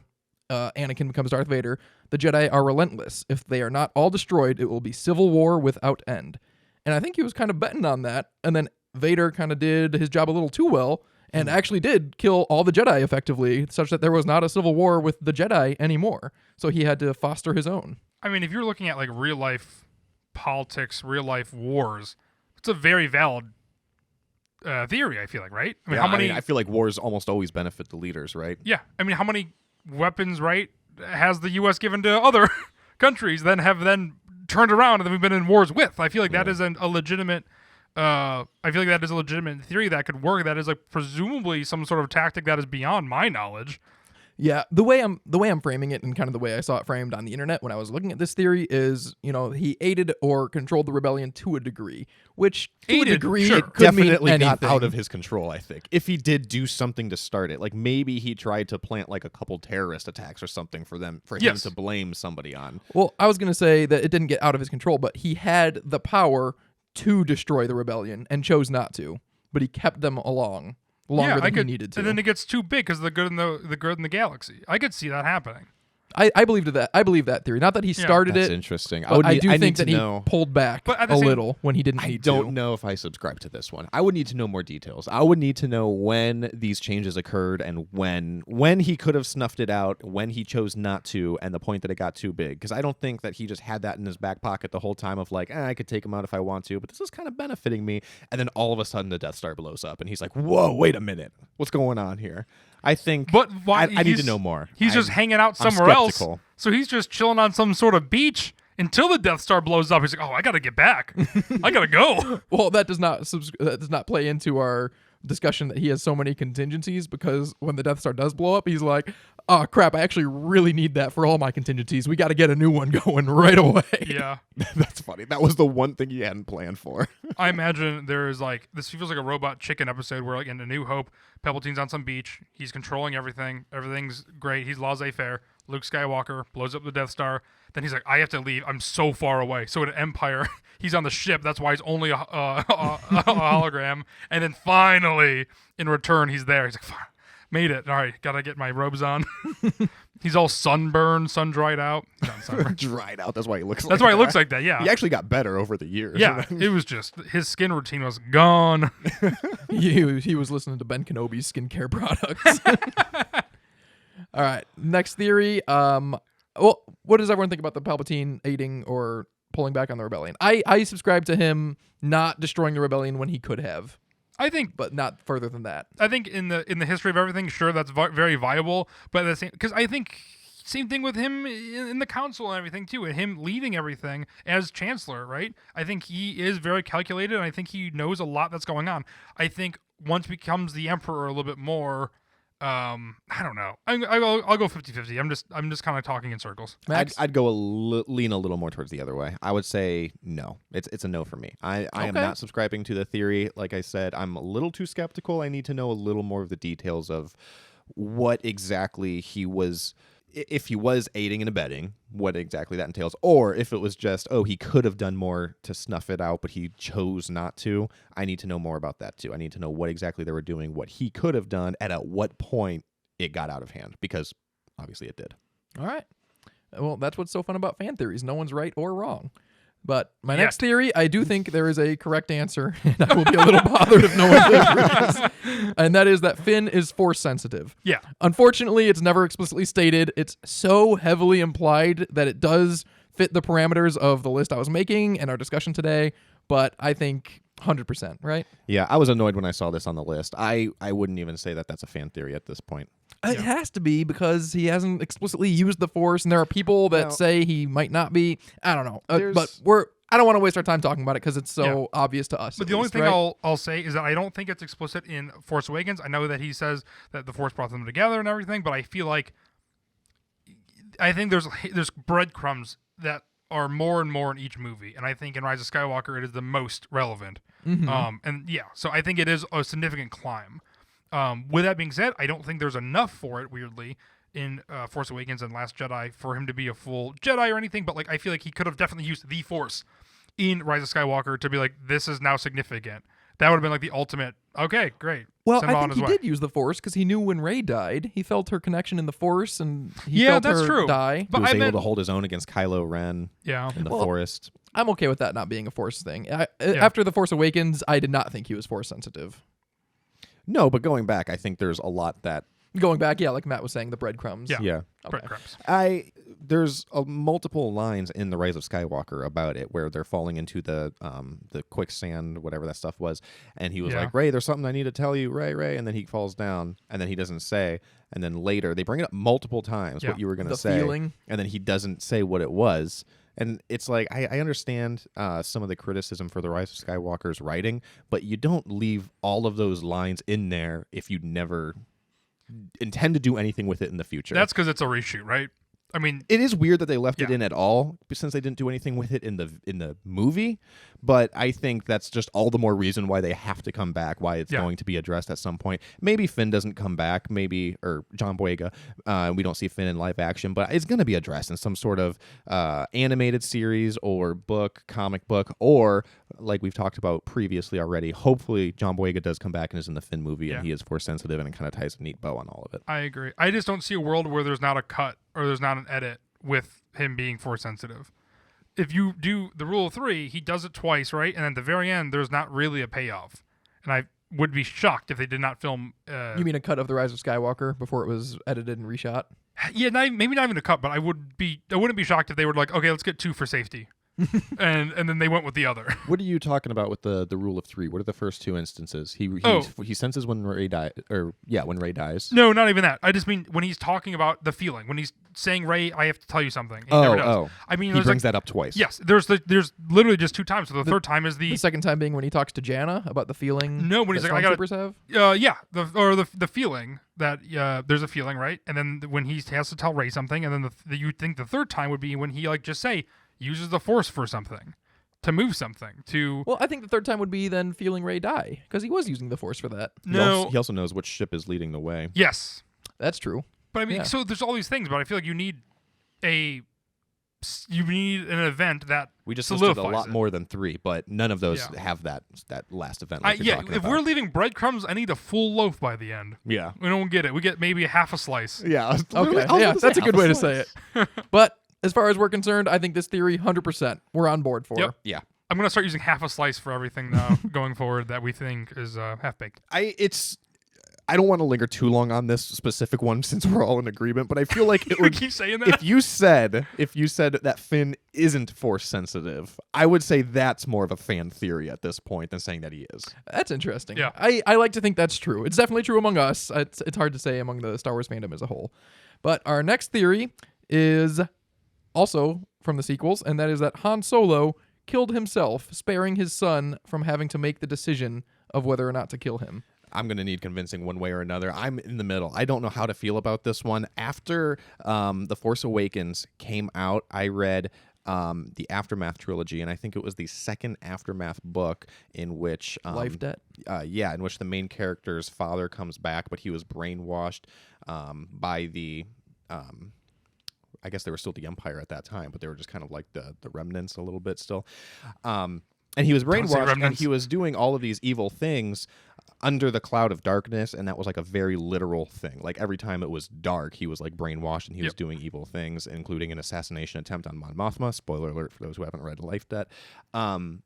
Anakin becomes Darth Vader, the Jedi are relentless. If they are not all destroyed, it will be civil war without end. And I think he was kind of betting on that. And then Vader kind of did his job a little too well and actually did kill all the Jedi effectively, such that there was not a civil war with the Jedi anymore. So he had to foster his own. I mean, if you're looking at like real life politics, real life wars, it's a very valid theory, I feel like, right? I mean, I feel like wars almost always benefit the leaders, right? Yeah. I mean, how many weapons, right, has the U.S. given to other countries then turned around and then we've been in wars with? I feel like that is a legitimate theory that could work. That is like presumably some sort of tactic that is beyond my knowledge. Yeah, the way I'm framing it and kind of the way I saw it framed on the internet when I was looking at this theory is, he aided or controlled the rebellion to a degree, which to a degree sure. it could Definitely mean got anything. out of his control, I think. If he did do something to start it, like maybe he tried to plant like a couple terrorist attacks or something for him Yes. to blame somebody on. Well, I was going to say that it didn't get out of his control, but he had the power to destroy the rebellion and chose not to, but he kept them along longer than he needed to. And then it gets too big because of the good in the galaxy. I could see that happening. I believe that theory. Not that he started That's it. interesting. But I do need think to that he know. pulled back But at the a same- little when he didn't I need to. don't know if I subscribe to this one. I would need to know more details. I would need to know when these changes occurred and when he could have snuffed it out, when he chose not to, and the point that it got too big. Because I don't think that he just had that in his back pocket the whole time of like, I could take him out if I want to, but this is kind of benefiting me. And then all of a sudden the Death Star blows up, and he's like, whoa, wait a minute. What's going on here? I think But why? I need to know more. He's just hanging out I'm somewhere else. skeptical. So he's just chilling on some sort of beach until the Death Star blows up. He's like, oh, I got to get back. I got to go. Well, that does not play into our discussion that he has so many contingencies, because when the Death Star does blow up, he's like, oh crap, I actually really need that for all my contingencies. We got to get a new one going right away. Yeah. That's funny. That was the one thing he hadn't planned for. I imagine there is like, this feels like a Robot Chicken episode where like in A New Hope, Palpatine's on some beach. He's controlling everything. Everything's great. He's laissez-faire. Luke Skywalker blows up the Death Star. Then he's like, I have to leave. I'm so far away. So in Empire, he's on the ship. That's why he's only a hologram. And then finally, in return, he's there. He's like, fine, made it. All right, got to get my robes on. He's all sunburned, sun-dried out. He's not sunburned. Dried out. That's why he looks like That's why that. he looks like that, yeah. He actually got better over the years. Yeah, it was just, his skin routine was gone. He was listening to Ben Kenobi's skincare products. All right, next theory. Well, what does everyone think about the Palpatine aiding or pulling back on the rebellion? I subscribe to him not destroying the rebellion when he could have, I think but not further than that. I think in the history of everything, sure, that's very viable. But at the same, because I think same thing with him in the council and everything too, and him leading everything as chancellor, right? I think he is very calculated, and I think he knows a lot that's going on. I think once becomes the emperor a little bit more. I don't know. I'll go 50-50. I'm just kind of talking in circles. Max? I'd go lean a little more towards the other way. I would say no. It's a no for me. I am Okay. not subscribing to the theory. Like I said, I'm a little too skeptical. I need to know a little more of the details of what exactly he was, if he was aiding and abetting, what exactly that entails, or if it was just, oh, he could have done more to snuff it out, but he chose not to. I need to know more about that too. I need to know what exactly they were doing, what he could have done, and at what point it got out of hand, because obviously it did. All right. Well, that's what's so fun about fan theories. No one's right or wrong. But my Yeah. next theory, I do think there is a correct answer, and I will be a little bothered if no one agrees. And that is that Finn is force sensitive. Yeah. Unfortunately, it's never explicitly stated. It's so heavily implied that it does fit the parameters of the list I was making and our discussion today. But I think 100%, right? Yeah, I was annoyed when I saw this on the list. I wouldn't even say that that's a fan theory at this point. It has to be because he hasn't explicitly used the Force, and there are people that Well, say he might not be. I don't know, there's- but I don't want to waste our time talking about it because it's so obvious to us. But at the only least, thing right? I'll say is that I don't think it's explicit in Force Awakens. I know that he says that the Force brought them together and everything, but I feel like there's breadcrumbs that are more and more in each movie, and I think in Rise of Skywalker it is the most relevant. So I think it is a significant climb. With that being said, I don't think there's enough for it. Weirdly, in Force Awakens and Last Jedi for him to be a full Jedi or anything, but like I feel like he could have definitely used the Force in Rise of Skywalker to be like, this is now significant. That would have been like the ultimate. Okay, great. Well, Send him I on think his he way. did use the Force because he knew when Rey died, he felt her connection in the Force, and he Yeah, felt that's her true. die. But he was I able meant, to hold his own against Kylo Ren in the Well, forest. I'm okay with that not being a Force thing. After The Force Awakens, I did not think he was Force sensitive. No, but going back, I think there's a lot that. Going back, like Matt was saying, the breadcrumbs. Yeah. Okay. breadcrumbs. There's multiple lines in the Rise of Skywalker about it where they're falling into the quicksand, whatever that stuff was, and he was like, "Rey, there's something I need to tell you, Rey," and then he falls down, and then he doesn't say, and then later they bring it up multiple times what you were going to The say, feeling. and then he doesn't say what it was. And it's like, I understand some of the criticism for the Rise of Skywalker's writing, but you don't leave all of those lines in there if you never intend to do anything with it in the future. That's because it's a reshoot, right? I mean, It is weird that they left it in at all, since they didn't do anything with it in the movie. But I think that's just all the more reason why they have to come back, why it's going to be addressed at some point. Maybe Finn doesn't come back, or John Boyega. We don't see Finn in live action, but it's going to be addressed in some sort of animated series or book, comic book, or like we've talked about previously already. Hopefully, John Boyega does come back and is in the Finn movie, and he is Force sensitive, and it kind of ties a neat bow on all of it. I agree. I just don't see a world where there's not a cut or there's not an edit with him being Force sensitive. If you do the rule of 3, he does it twice, right? And at the very end, there's not really a payoff. And I would be shocked if they did not film. You mean a cut of The Rise of Skywalker before it was edited and reshot? Yeah, maybe not even a cut, but I wouldn't be shocked if they were like, okay, let's get 2 for safety. and then they went with the other. What are you talking about with the rule of 3? What are the first 2 instances? He senses when Rey dies, when Rey dies. No, not even that. I just mean when he's talking about the feeling, when he's saying, "Rey, I have to tell you something." He never does. I mean, he brings that up twice. Yes, there's literally just 2 times. So the third time is The second time being when he talks to Janna about the feeling. No, when he's that like, I gotta- Stormtroopers have. the feeling that there's a feeling, right? And then when he has to tell Rey something, and then you think the third time would be when he just say uses the Force for something. To move something, Well, I think the third time would be then feeling Rey die, because he was using the Force for that. No. He also knows which ship is leading the way. Yes. That's true. But I mean, so there's all these things, but I feel like you need an event that We just listed a solidifies lot it. more than 3, but none of those have that last event. Like you're talking if about. we're leaving breadcrumbs, I need a full loaf by the end. Yeah. We don't get it. We get maybe a half a slice. Yeah. Okay, yeah, that's a good way to say it. But as far as we're concerned, I think this theory, 100%, we're on board for. Yep. Yeah. I'm going to start using half a slice for everything now going forward that we think is half-baked. I don't want to linger too long on this specific one since we're all in agreement, but I feel like it We would keep saying that? if you said that Finn isn't Force sensitive, I would say that's more of a fan theory at this point than saying that he is. That's interesting. Yeah. I like to think that's true. It's definitely true among us. It's hard to say among the Star Wars fandom as a whole. But our next theory is also from the sequels, and that is that Han Solo killed himself, sparing his son from having to make the decision of whether or not to kill him. I'm going to need convincing one way or another. I'm in the middle. I don't know how to feel about this one. After The Force Awakens came out, I read the Aftermath trilogy, and I think it was the second Aftermath book in which... Life Debt? In which the main character's father comes back, but he was brainwashed by the... I guess they were still the Empire at that time, but they were just kind of like the remnants a little bit still. And he was brainwashed, and he was doing all of these evil things under the cloud of darkness, and that was like a very literal thing. Like every time it was dark, he was like brainwashed, and he was doing evil things, including an assassination attempt on Mon Mothma. Spoiler alert for those who haven't read Life Debt. And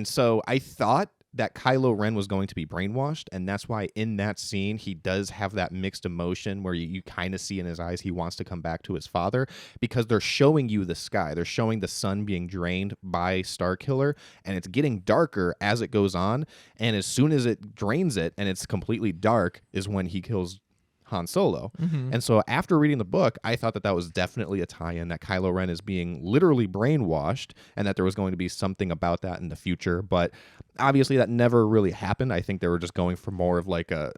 so I thought that Kylo Ren was going to be brainwashed, and that's why in that scene he does have that mixed emotion where you kind of see in his eyes he wants to come back to his father, because they're showing you the sky. They're showing the sun being drained by Starkiller, and it's getting darker as it goes on, and as soon as it drains it and it's completely dark is when he kills Han Solo. And so after reading the book, I thought that was definitely a tie-in, that Kylo Ren is being literally brainwashed and that there was going to be something about that in the future. But obviously that never really happened. I think they were just going for more of like a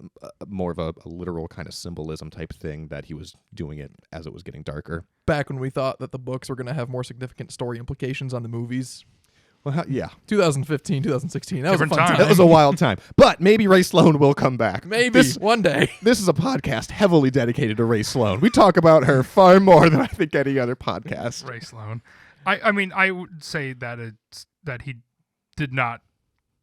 literal kind of symbolism type thing, that he was doing it as it was getting darker. Back when we thought that the books were going to have more significant story implications on the movies. Well, yeah. 2015, 2016. That was a Different fun time. That was a wild time. But maybe Ray Sloan will come back. Maybe one day. This is a podcast heavily dedicated to Ray Sloan. We talk about her far more than I think any other podcast. Ray Sloan. I mean, I would say that that he did not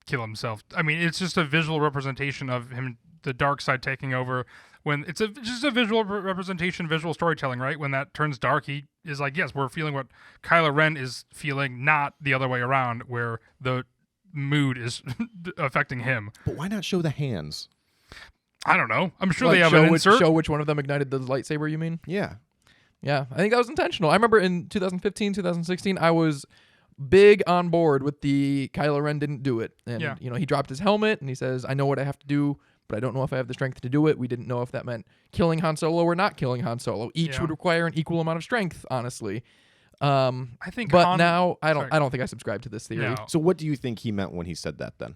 kill himself. I mean, it's just a visual representation of him, the dark side taking over. When it's just a visual representation, visual storytelling, right? When that turns dark, he is like, yes, we're feeling what Kylo Ren is feeling, not the other way around, where the mood is affecting him. But why not show the hands? I don't know. I'm sure Like, they have show an insert. show which one of them ignited the lightsaber, you mean? Yeah. Yeah, I think that was intentional. I remember in 2015, 2016, I was big on board with the Kylo Ren didn't do it. And, Yeah. he dropped his helmet and he says, I know what I have to do, but I don't know if I have the strength to do it. We didn't know if that meant killing Han Solo or not killing Han Solo. Each would require an equal amount of strength, honestly. I think but Han, now I don't sorry. I don't think I subscribe to this theory. No. So what do you think he meant when he said that then?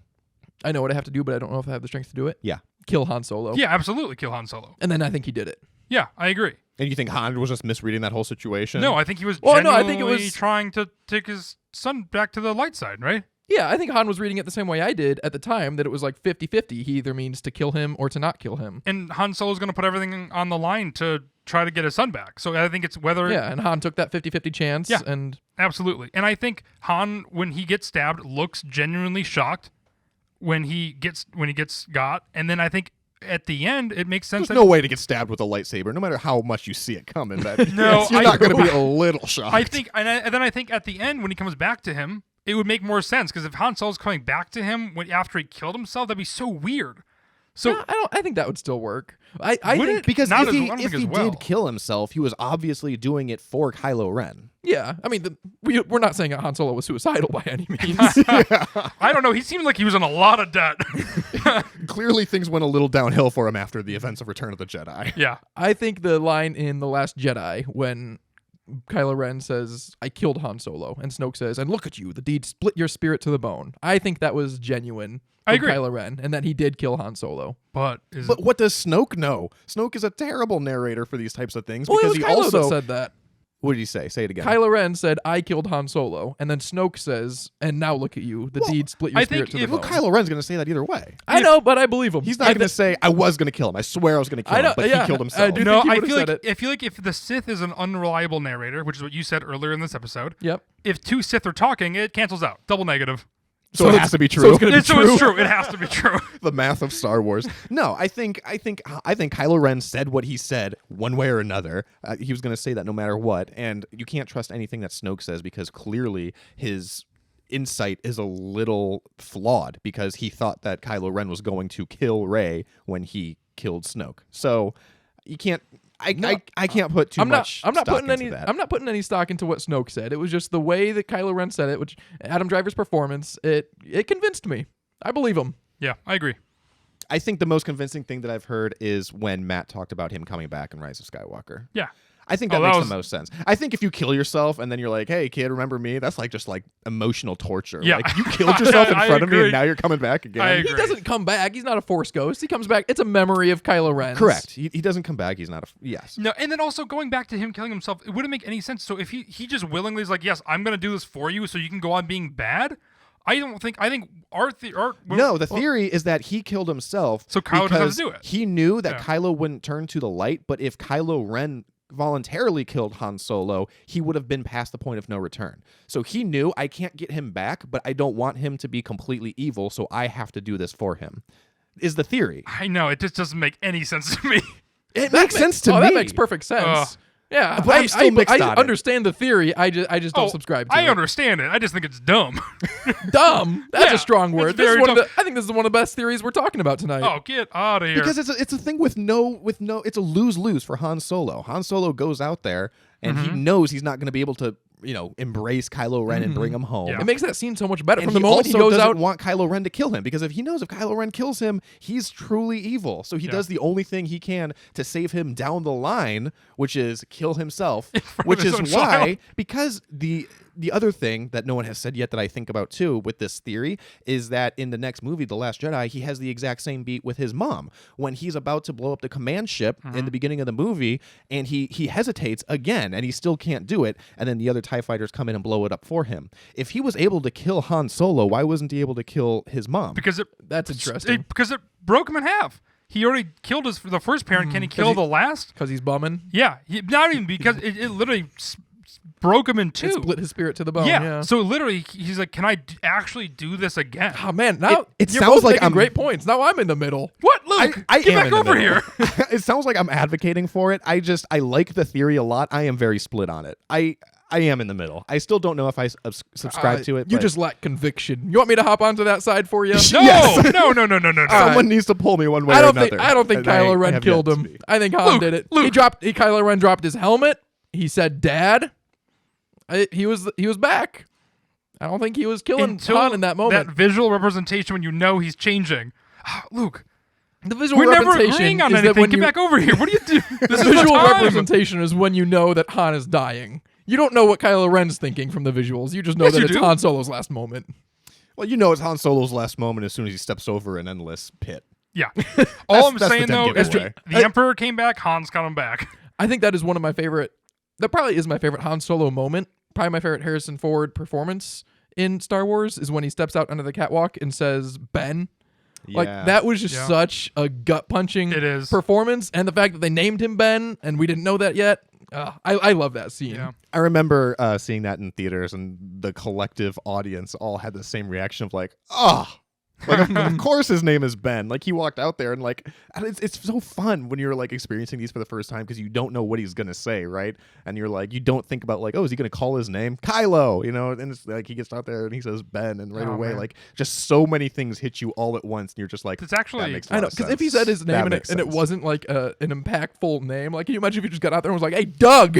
I know what I have to do, but I don't know if I have the strength to do it. Yeah. Kill Han Solo. Yeah, absolutely kill Han Solo. And then I think he did it. Yeah, I agree. And you think Han was just misreading that whole situation? No, I think he was Well, no, genuinely I think it was- trying to take his son back to the light side, right? Yeah, I think Han was reading it the same way I did at the time, that it was like 50-50. He either means to kill him or to not kill him. And Han Solo's going to put everything on the line to try to get his son back. So I think it's whether... Yeah, and Han took that 50-50 chance. Yeah. And Absolutely. And I think Han, when he gets stabbed, looks genuinely shocked when he gets got. And then I think at the end, it makes sense. There's no way to get stabbed with a lightsaber, no matter how much you see it coming. No, you're not going to be a little shocked. I think, and then I think at the end, when he comes back to him, it would make more sense, because if Han Solo's coming back to him after he killed himself, that'd be so weird. So no, I think that would still work. I Would think it? because Not if as- he, I don't if think he as well. did kill himself, he was obviously doing it for Kylo Ren. yeah. I mean, we're not saying that Han Solo was suicidal by any means. I don't know. He seemed like he was in a lot of debt. Clearly, things went a little downhill for him after the events of Return of the Jedi. Yeah. I think the line in The Last Jedi when Kylo Ren says, I killed Han Solo, and Snoke says, and look at you, the deed split your spirit to the bone. I think that was genuine I from agree. Kylo Ren, and that he did kill Han Solo. But But what does Snoke know? Snoke is a terrible narrator for these types of things, Well, it because was he Kylo also that said that. What did he say? Say it again. Kylo Ren said, I killed Han Solo, and then Snoke says, and now look at you, the Well, deed split your I spirit think to the if- bone. Well, Kylo Ren's going to say that either way. I know, but I believe him. He's not going to say, I was going to kill him. I swear I was going to kill I know, him, but yeah, he killed I himself. do no, think he I would've feel like said it. I feel like if the Sith is an unreliable narrator, which is what you said earlier in this episode, Yep. if two Sith are talking, it cancels out. Double negative. So it has to be true. So it's gonna be So it's true. It has to be true. The math of Star Wars. No, I think Kylo Ren said what he said one way or another. He was going to say that no matter what, and you can't trust anything that Snoke says, because clearly his insight is a little flawed, because he thought that Kylo Ren was going to kill Rey when he killed Snoke. So you can't. I can't put too much. I'm not stock putting into any. that. I'm not putting any stock into what Snoke said. It was just the way that Kylo Ren said it, which Adam Driver's performance. It convinced me. I believe him. Yeah, I agree. I think the most convincing thing that I've heard is when Matt talked about him coming back in Rise of Skywalker. Yeah. I think Oh, that that makes was- the most sense. I think if you kill yourself and then you're like, hey, kid, remember me? That's like just like emotional torture. Yeah. Like, you killed yourself in I front of me agree. and now you're coming back again. I agree. He doesn't come back. He's not a Force ghost. He comes back. It's a memory of Kylo Ren. Correct. He doesn't come back. He's not a... Yes. No, and then also going back to him killing himself, it wouldn't make any sense. So if he just willingly is like, yes, I'm going to do this for you so you can go on being bad, I think No, the theory is that he killed himself So Kylo doesn't have to because do it. he knew that Yeah. Kylo wouldn't turn to the light, but if Kylo Ren voluntarily killed Han Solo, he would have been past the point of no return. So he knew, I can't get him back, but I don't want him to be completely evil, so I have to do this for him, is the theory. I know, it just doesn't make any sense to me. It makes sense to me. That makes perfect sense. Yeah, But I'm still mixed I on it. understand the theory. I just don't subscribe to it. I understand it. I just think it's dumb. Dumb. That's Yeah, a strong it's word. This is very one of dumb. I think this is one of the best theories we're talking about tonight. Oh, get out of here. Because it's a thing with no it's a lose-lose for Han Solo. Han Solo goes out there and he knows he's not going to be able to, embrace Kylo Ren and bring him home. Yeah. It makes that scene so much better And from the he moment he also goes doesn't out. want Kylo Ren to kill him, because if he knows if Kylo Ren kills him, he's truly evil. So he does the only thing he can to save him down the line, which is kill himself. Which his is own why, child. because the other thing that no one has said yet that I think about too with this theory is that in the next movie, The Last Jedi, he has the exact same beat with his mom when he's about to blow up the command ship in the beginning of the movie, and he hesitates again and he still can't do it, and then the other TIE fighters come in and blow it up for him. If he was able to kill Han Solo, why wasn't he able to kill his mom? because That's interesting. because it broke him in half. He already killed the first parent. Can he kill the last? Because he's bumming. Yeah, not even because it literally broke him in two. It split his spirit to the bone. yeah. Yeah. So literally, he's like, "Can I actually do this again?" Oh man, now It you're sounds both like making I'm- great points. Now I'm in the middle. What, Luke? I Get am back in the over middle. here. It sounds like I'm advocating for it. I like the theory a lot. I am very split on it. I am in the middle. I still don't know if I subscribe to it. You but just lack conviction. You want me to hop onto that side for you? No, Yes. no. someone needs to pull me one way I or don't another. think and I Kylo Ren have killed yet to him. be. I think Han Luke, did it. Luke. Kylo Ren dropped his helmet. He said, "Dad." He was back. I don't think he was killing Until Han in that moment. that visual representation when you know he's changing. Luke, The visual we're never representation agreeing on is that anything. when Get you, back over here. What do you do? This the is visual the time. representation is when you know that Han is dying. You don't know what Kylo Ren's thinking from the visuals. You just know Yes, that you it's do. Han Solo's last moment. Well, it's Han Solo's last moment as soon as he steps over an endless pit. Yeah. All I'm that's the saying though dead is giveaway. the Emperor came back. Han's coming back. I think that is one of my favorite. That probably is my favorite Han Solo moment. Probably my favorite Harrison Ford performance in Star Wars is when he steps out onto the catwalk and says Ben. Like Yeah. that was just Yeah. such a gut punching It is. performance, and the fact that they named him Ben and we didn't know that yet. I love that scene. Yeah. I remember seeing that in theaters, and the collective audience all had the same reaction of like, oh. Like of course his name is Ben. Like he walked out there and like it's so fun when you're like experiencing these for the first time because you don't know what he's gonna say, right? And you're like you don't think about like, oh, is he gonna call his name Kylo? And it's like he gets out there and he says Ben, and right Oh, away man. like just so many things hit you all at once, and you're just like It's actually- that makes a I lot know, of because if he sense. said his That name and makes it sense. wasn't like an impactful name, like can you imagine if he just got out there and was like, "Hey, Doug,"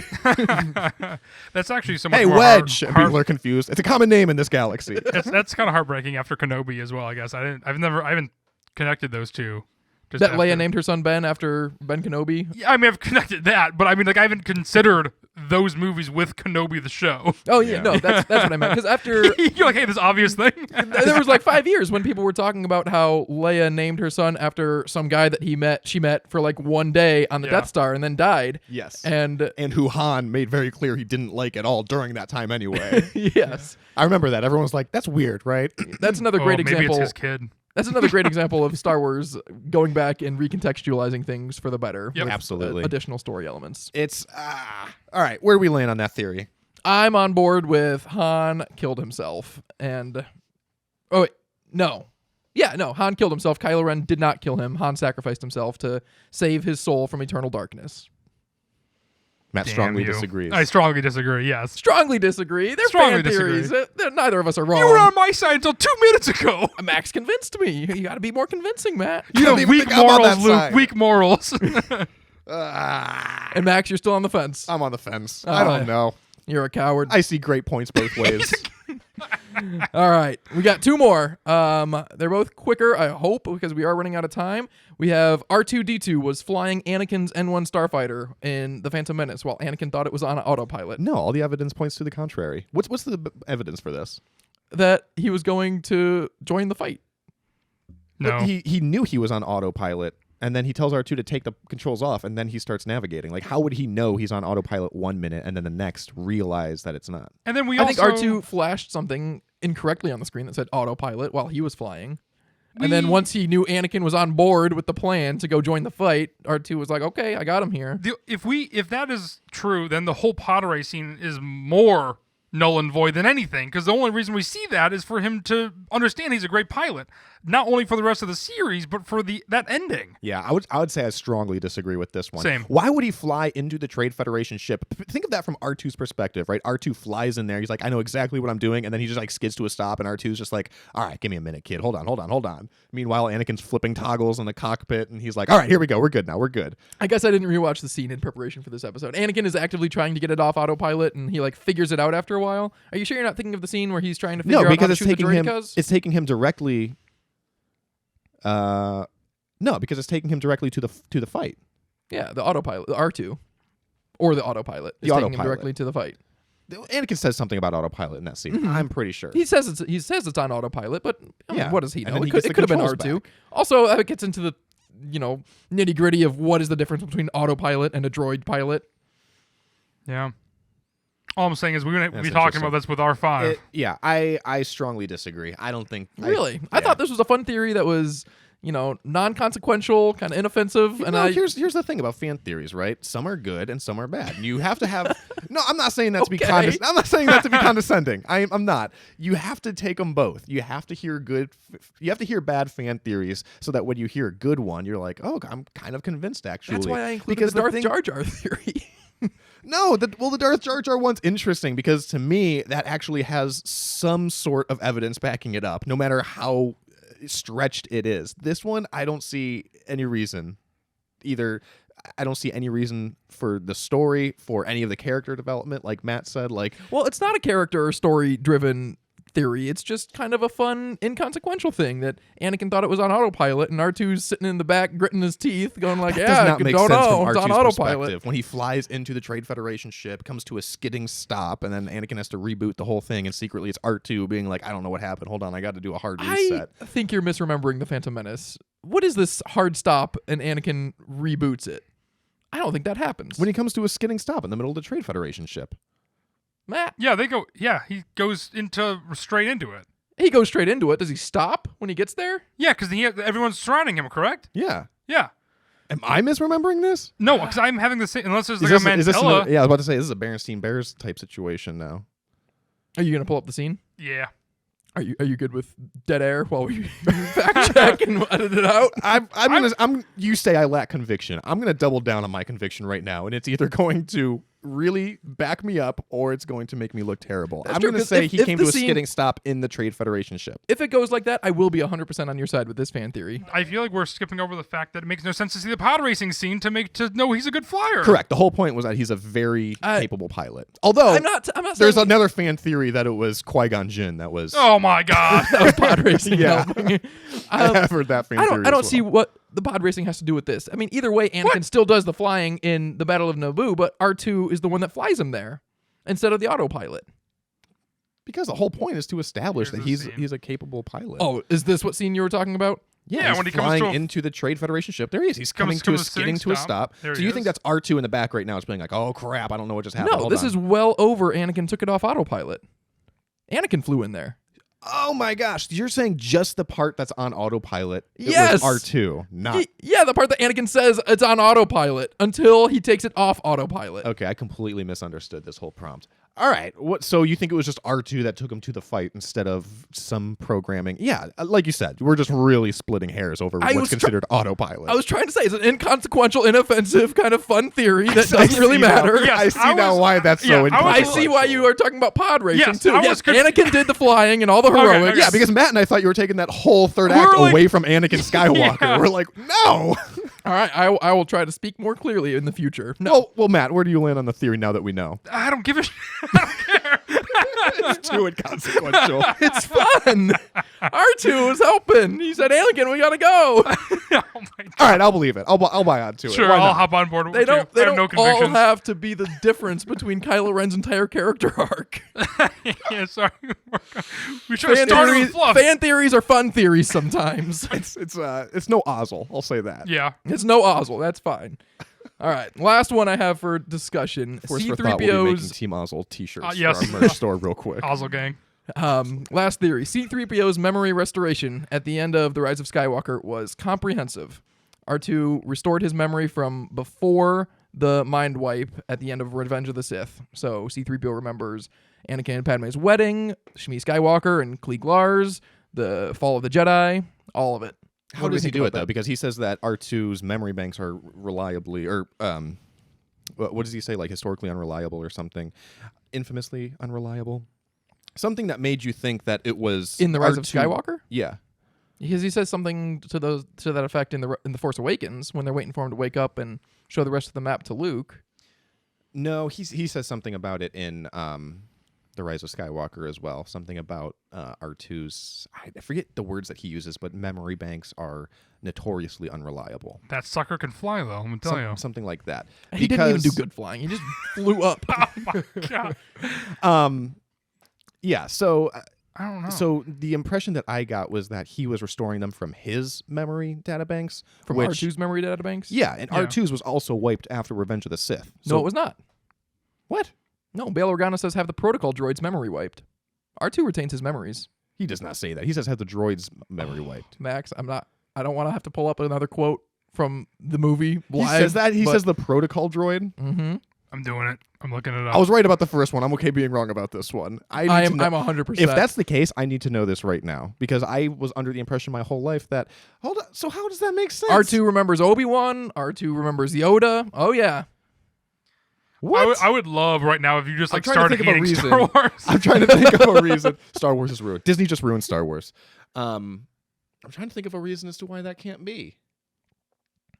That's actually so much Hey, more Wedge! And hard- people are confused. It's a common name in this galaxy. that's kind of heartbreaking after Kenobi as well. I guess I haven't connected those two. Just that after. Leia named her son Ben after Ben Kenobi. Yeah, I mean, I've connected that, but I mean, like, I haven't considered those movies with Kenobi the show. Oh yeah, no, that's what I meant. Because after You're like, hey, this obvious thing. there was like 5 years when people were talking about how Leia named her son after some guy that she met for like one day on the Yeah. Death Star and then died. Yes. And And who Han made very clear he didn't like at all during that time anyway. yes, I remember that. Everyone was like, that's weird, right? that's another Oh, great maybe example. it's his kid. That's another great example of Star Wars going back and recontextualizing things for the better. Yep. with, Absolutely. additional story elements. It's, all right, where do we land on that theory? I'm on board with Han killed himself. And, oh, wait, no. Yeah, no, Han killed himself. Kylo Ren did not kill him. Han sacrificed himself to save his soul from eternal darkness. Matt Damn strongly you. disagrees. I strongly disagree, yes. Strongly disagree. They're Strongly fan theories. Neither of us are wrong. You were on my side until 2 minutes ago. Max convinced me. You got to be more convincing, Matt. You don't even Weak think I'm on that morals, Luke. side. Weak morals. And Max, you're still on the fence. I'm on the fence. I don't know. You're a coward. I see great points both ways. All right, we got two more. They're both quicker, I hope, because we are running out of time. We have R2-D2 was flying Anakin's N1 starfighter in The Phantom Menace while Anakin thought it was on autopilot. No, all the evidence points to the contrary. What's the evidence for this? That he was going to join the fight. No. But he knew he was on autopilot, and then he tells R2 to take the controls off, and then he starts navigating. Like, how would he know he's on autopilot 1 minute and then the next realize that it's not? And then we I also... think R2 flashed something incorrectly on the screen that said autopilot while he was flying. And then once he knew Anakin was on board with the plan to go join the fight, R2 was like, okay, I got him here. If that is true, then the whole pod race scene is more null and void than anything, because the only reason we see that is for him to understand he's a great pilot, not only for the rest of the series, but for that ending. Yeah, I would say I strongly disagree with this one. Same. Why would he fly into the Trade Federation ship? Think of that from R2's perspective, right? R2 flies in there. He's like, I know exactly what I'm doing. And then he just like skids to a stop. And R2's just like, all right, give me a minute, kid. Hold on. Meanwhile, Anakin's flipping toggles in the cockpit. And he's like, all right, here we go. We're good now. We're good. I guess I didn't rewatch the scene in preparation for this episode. Anakin is actively trying to get it off autopilot, and he like figures it out after a while. Are you sure you're not thinking of the scene where he's trying to figure out how to shoot the droidicas? It's taking him directly. No, because it's taking him directly to the fight. Yeah, the autopilot, the R2, or the autopilot. Is taking him directly to the fight. Anakin says something about autopilot in that scene. Mm-hmm. I'm pretty sure. He says it's on autopilot, but I mean, what does he know? It could have been R2. Back. Also, it gets into the nitty gritty of what is the difference between autopilot and a droid pilot. Yeah. All I'm saying is we're going to be talking about this with R5. I strongly disagree. I don't think... Really? I thought this was a fun theory that was, non-consequential, kind of inoffensive. Here's the thing about fan theories, right? Some are good and some are bad. You have to have... No, I'm not saying that to be condescending. I'm not saying that to be condescending. I'm not. You have to take them both. You have to hear you have to hear bad fan theories so that when you hear a good one, you're like, oh, I'm kind of convinced, actually. That's why I included the Darth Jar Jar theory. No, the Darth Jar Jar one's interesting because to me that actually has some sort of evidence backing it up, no matter how stretched it is. This one, I don't see any reason. I don't see any reason for the story, for any of the character development, like Matt said. Well, it's not a character or story-driven theory. It's just kind of a fun, inconsequential thing that Anakin thought it was on autopilot, and R2's sitting in the back, gritting his teeth, going like, does not make sense from it's on R2's autopilot. perspective. When he flies into the Trade Federation ship, comes to a skidding stop, and then Anakin has to reboot the whole thing, and secretly it's R2 being like, I don't know what happened. Hold on, I got to do a hard reset. I think you're misremembering The Phantom Menace. What is this hard stop, and Anakin reboots it? I don't think that happens. When he comes to a skidding stop in the middle of the Trade Federation ship. Matt? He goes straight into it. He goes straight into it. Does he stop when he gets there? Yeah, because everyone's surrounding him, correct? Yeah. Yeah. Am I misremembering this? No, because I'm having the same, unless there's like a Mandela. I was about to say, this is a Berenstein Bears type situation now. Are you going to pull up the scene? Yeah. Are you good with dead air while we fact check and edit it out? You say I lack conviction. I'm gonna double down on my conviction right now, and it's either going to really back me up or it's going to make me look terrible. I'm going to say he came to a skidding stop in the Trade Federation ship. If it goes like that, I will be 100% on your side with this fan theory. I feel like we're skipping over the fact that it makes no sense to see the pod racing scene to know he's a good flyer. Correct. The whole point was that he's a very capable pilot. Although I'm not there's another fan theory that it was Qui-Gon Jinn that was... Oh my God. That was pod racing. Yeah. I have heard that fan theory I don't see what the pod racing has to do with this. I mean, either way, Anakin still does the flying in the Battle of Naboo, but R2 is the one that flies him there instead of the autopilot. Because the whole point is to establish that he's a capable pilot. Oh, is this what scene you were talking about? Yeah, when he flying comes into the Trade Federation ship. There he is. He's coming to a skidding to a stop. So you think that's R2 in the back right now is being like, oh crap, I don't know what just happened. No, this is well over Anakin took it off autopilot. Anakin flew in there. Oh my gosh, you're saying just the part that's on autopilot yes. was R2, not... Yeah, the part that Anakin says it's on autopilot until he takes it off autopilot. Okay, I completely misunderstood this whole prompt. All right, so you think it was just R2 that took him to the fight instead of some programming? Yeah, like you said, we're just really splitting hairs over what's considered autopilot. I was trying to say it's an inconsequential, inoffensive, kind of fun theory that doesn't really matter. Yes, I see now why that's so inconsequential. I see why you are talking about pod racing, too. Yes, Anakin did the flying and all the heroics. Okay. Yeah, because Matt and I thought you were taking that whole third act away from Anakin Skywalker. Yeah. We're like, no! All right, I will try to speak more clearly in the future. No. Well, Matt, where do you land on the theory now that we know? I don't give a shit. I don't care. It's too inconsequential. It's fun. R2 was helping. He said, Anakin, we gotta go. Oh my God. All right, I'll believe it. I'll buy onto it. Sure, I'll hop on board with They don't no all have to be the difference between Kylo Ren's entire character arc. Yeah, sorry. We should have started with fluff. Fan theories are fun theories sometimes. It's no Ozzel. I'll say that. Yeah. It's no Ozzel. That's fine. All right, last one I have for discussion. C-3PO's we'll be making Team Ozzel t-shirts yes. for our merch store real quick. Ozzel gang. Last theory. C-3PO's memory restoration at the end of The Rise of Skywalker was comprehensive. R2 restored his memory from before the mind wipe at the end of Revenge of the Sith. So C-3PO remembers Anakin and Padme's wedding, Shmi Skywalker and Klieg Lars, the fall of the Jedi, all of it. How does he do it, though? Because he says that R2's memory banks are reliably, or what does he say, like historically unreliable or something? Infamously unreliable? Something that made you think that it was In The Rise of R2 Skywalker? Yeah. Because he says something to that effect in the Force Awakens when they're waiting for him to wake up and show the rest of the map to Luke. No, he says something about it in The Rise of Skywalker as well. Something about R2's, I forget the words that he uses, but memory banks are notoriously unreliable. That sucker can fly, though, I'm tell you. Something like that. He didn't even do good flying. He just flew up. Oh, my God. Yeah, so I don't know. So the impression that I got was that he was restoring them from his memory databanks. From which, R2's memory databanks? Yeah, and Yeah. R2's was also wiped after Revenge of the Sith. No, it was not. What? No, Bail Organa says have the protocol droid's memory wiped. R2 retains his memories. He does not say that. He says have the droid's memory wiped. Max, I don't want to have to pull up another quote from the movie live. He says that? He says the protocol droid? Mm-hmm. I'm doing it. I'm looking it up. I was right about the first one. I'm okay being wrong about this one. I'm 100%. If that's the case, I need to know this right now because I was under the impression my whole life that hold on. So how does that make sense? R2 remembers Obi-Wan. R2 remembers Yoda. Oh yeah. What? I would love right now if you just I'm like trying to started think of a hating reason. Star Wars. I'm trying to think of a reason. Star Wars is ruined. Disney just ruined Star Wars. I'm trying to think of a reason as to why that can't be.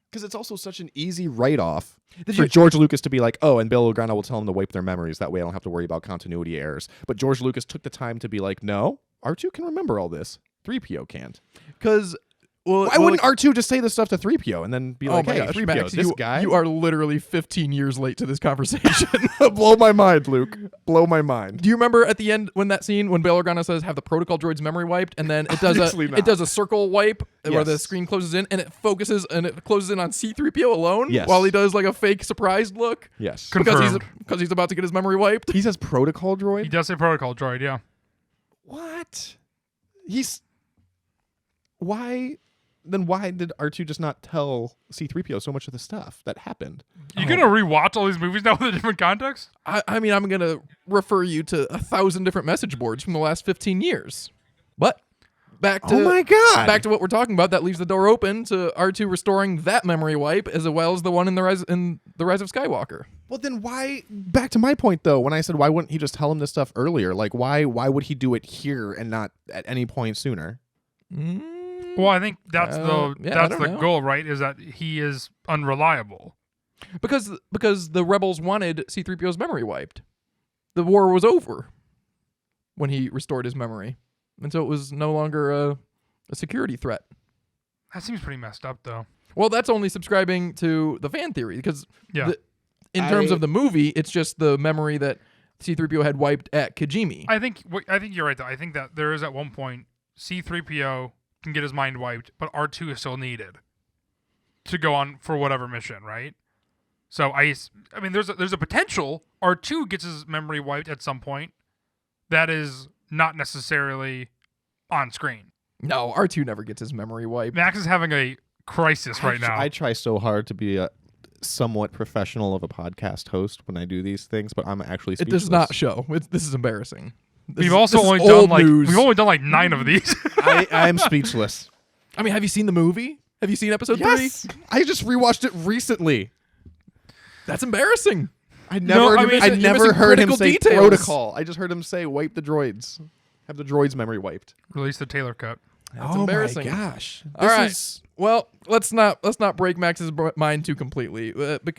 Because it's also such an easy write-off for George Lucas to be like, oh, and Bill Organa will tell him to wipe their memories. That way I don't have to worry about continuity errors. But George Lucas took the time to be like, no, R2 can remember all this. 3PO can't. Because Why wouldn't R2 just say this stuff to 3PO and then be like, my hey, gosh, 3PO, Max, this guy? You are literally 15 years late to this conversation. Blow my mind, Luke. Blow my mind. Do you remember at the end when that scene when Bail Organa says have the protocol droid's memory wiped and then it does Obviously not. it does a circle wipe where the Yes. screen closes in and it focuses and it closes in on C-3PO alone Yes. while he does like a fake surprised look Yes. Confirmed. because he's about to get his memory wiped. He says protocol droid? He does say protocol droid, yeah. What? Then why did R2 just not tell C-3PO so much of the stuff that happened? You gonna rewatch all these movies now with a different context? I mean, I'm going to refer you to 1,000 different message boards from the last 15 years. But back to Oh my God. back to what we're talking about. That leaves the door open to R2 restoring that memory wipe as well as the one in the Rise of Skywalker. Well, then why? Back to my point, though, when I said why wouldn't he just tell him this stuff earlier? Like, why would he do it here and not at any point sooner? Well, I think that's I that's don't the know. goal, right? Is that he is unreliable. Because the rebels wanted C-3PO's memory wiped. The war was over when he restored his memory. And so it was no longer a security threat. That seems pretty messed up, though. Well, that's only subscribing to the fan theory because Yeah. in terms of the movie, it's just the memory that C-3PO had wiped at Kijimi. I think you're right, though. I think that there is at one point C-3PO can get his mind wiped, but R2 is still needed to go on for whatever mission, right? So I mean, there's a potential R2 gets his memory wiped at some point. That is not necessarily on screen. No, R2 never gets his memory wiped. Max is having a crisis right now. I try so hard to be a somewhat professional of a podcast host when I do these things, but I'm actually It speechless. does not show. This is embarrassing. We've also only done like 9 of these. I'm speechless. I mean, have you seen the movie? Have you seen episode 3? I just rewatched it recently. That's embarrassing. I never you're missing heard him critical say details. protocol. I just heard him say wipe the droids. Have the droids memory wiped. Release the Taylor cut. That's embarrassing. My gosh. All right. Well, let's not break Max's mind too completely,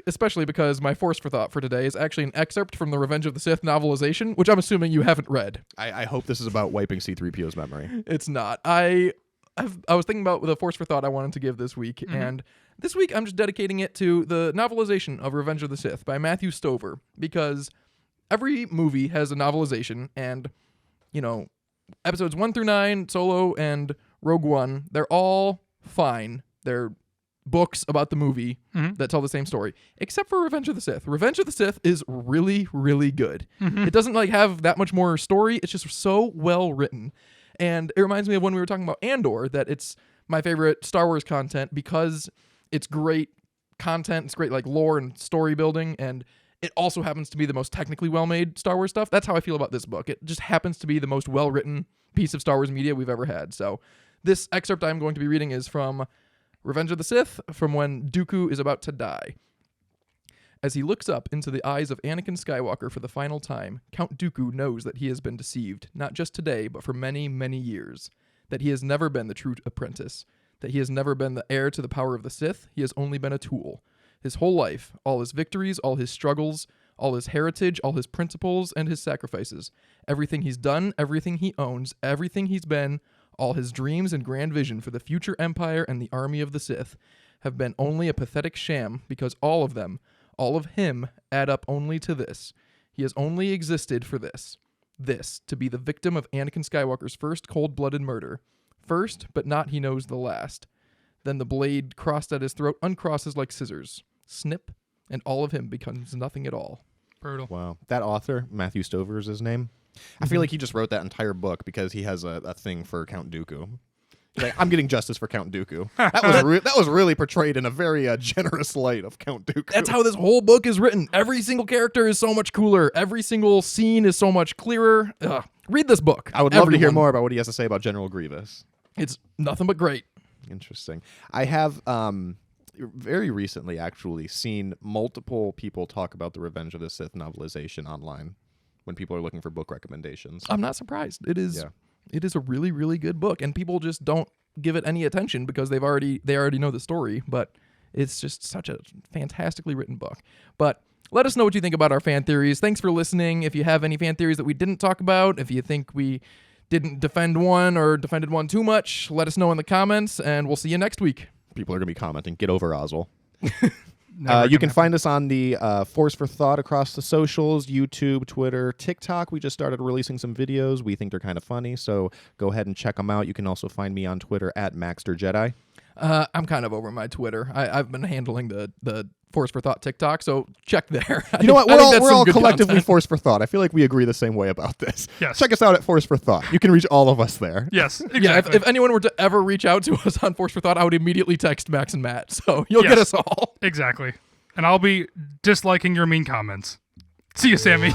especially because my force for thought for today is actually an excerpt from the Revenge of the Sith novelization, which I'm assuming you haven't read. I hope this is about wiping C-3PO's memory. It's not. I was thinking about the force for thought I wanted to give this week, and this week I'm just dedicating it to the novelization of Revenge of the Sith by Matthew Stover, because every movie has a novelization, and episodes 1 through 9, Solo and Rogue One, they're all fine. They're books about the movie that tell the same story, except for Revenge of the Sith. Revenge of the Sith is really, really good. It doesn't have that much more story. It's just so well written. And it reminds me of when we were talking about Andor, that it's my favorite Star Wars content because it's great content. It's great like lore and story building, and it also happens to be the most technically well-made Star Wars stuff. That's how I feel about this book. It just happens to be the most well-written piece of Star Wars media we've ever had. So this excerpt I'm going to be reading is from Revenge of the Sith, from when Dooku is about to die. As he looks up into the eyes of Anakin Skywalker for the final time, Count Dooku knows that he has been deceived, not just today, but for many, many years. That he has never been the true apprentice. That he has never been the heir to the power of the Sith. He has only been a tool. His whole life, all his victories, all his struggles, all his heritage, all his principles, and his sacrifices. Everything he's done, everything he owns, everything he's been, all his dreams and grand vision for the future empire and the army of the Sith have been only a pathetic sham, because all of them, all of him, add up only to this. He has only existed for this. This, to be the victim of Anakin Skywalker's first cold-blooded murder. First, but not he knows the last. Then the blade crossed at his throat uncrosses like scissors. Snip, and all of him becomes nothing at all. Brutal. Wow. That author, Matthew Stover is his name. I feel like he just wrote that entire book because he has a thing for Count Dooku. Like, I'm getting justice for Count Dooku. That was really portrayed in a very generous light of Count Dooku. That's how this whole book is written. Every single character is so much cooler. Every single scene is so much clearer. Ugh. Read this book. I would love to hear more about what he has to say about General Grievous. It's nothing but great. Interesting. I have very recently actually seen multiple people talk about the Revenge of the Sith novelization online when people are looking for book recommendations. I'm not surprised. It is a really, really good book, and people just don't give it any attention because they already know the story, but it's just such a fantastically written book. But let us know what you think about our fan theories. Thanks for listening. If you have any fan theories that we didn't talk about, if you think we didn't defend one or defended one too much, let us know in the comments, and we'll see you next week. People are going to be commenting, get over Ozzel. You can find us on the Force for Thought across the socials, YouTube, Twitter, TikTok. We just started releasing some videos. We think they're kind of funny, so go ahead and check them out. You can also find me on Twitter at MaxterJedi. I'm kind of over my Twitter. I've been handling the Force for Thought TikTok, so check there. You know what? We're all collectively content. Force for Thought. I feel like we agree the same way about this. Yes. Check us out at Force for Thought. You can reach all of us there. Yes, exactly. Yeah, if anyone were to ever reach out to us on Force for Thought, I would immediately text Max and Matt, so you'll get us all. Exactly. And I'll be disliking your mean comments. See you, Sammy.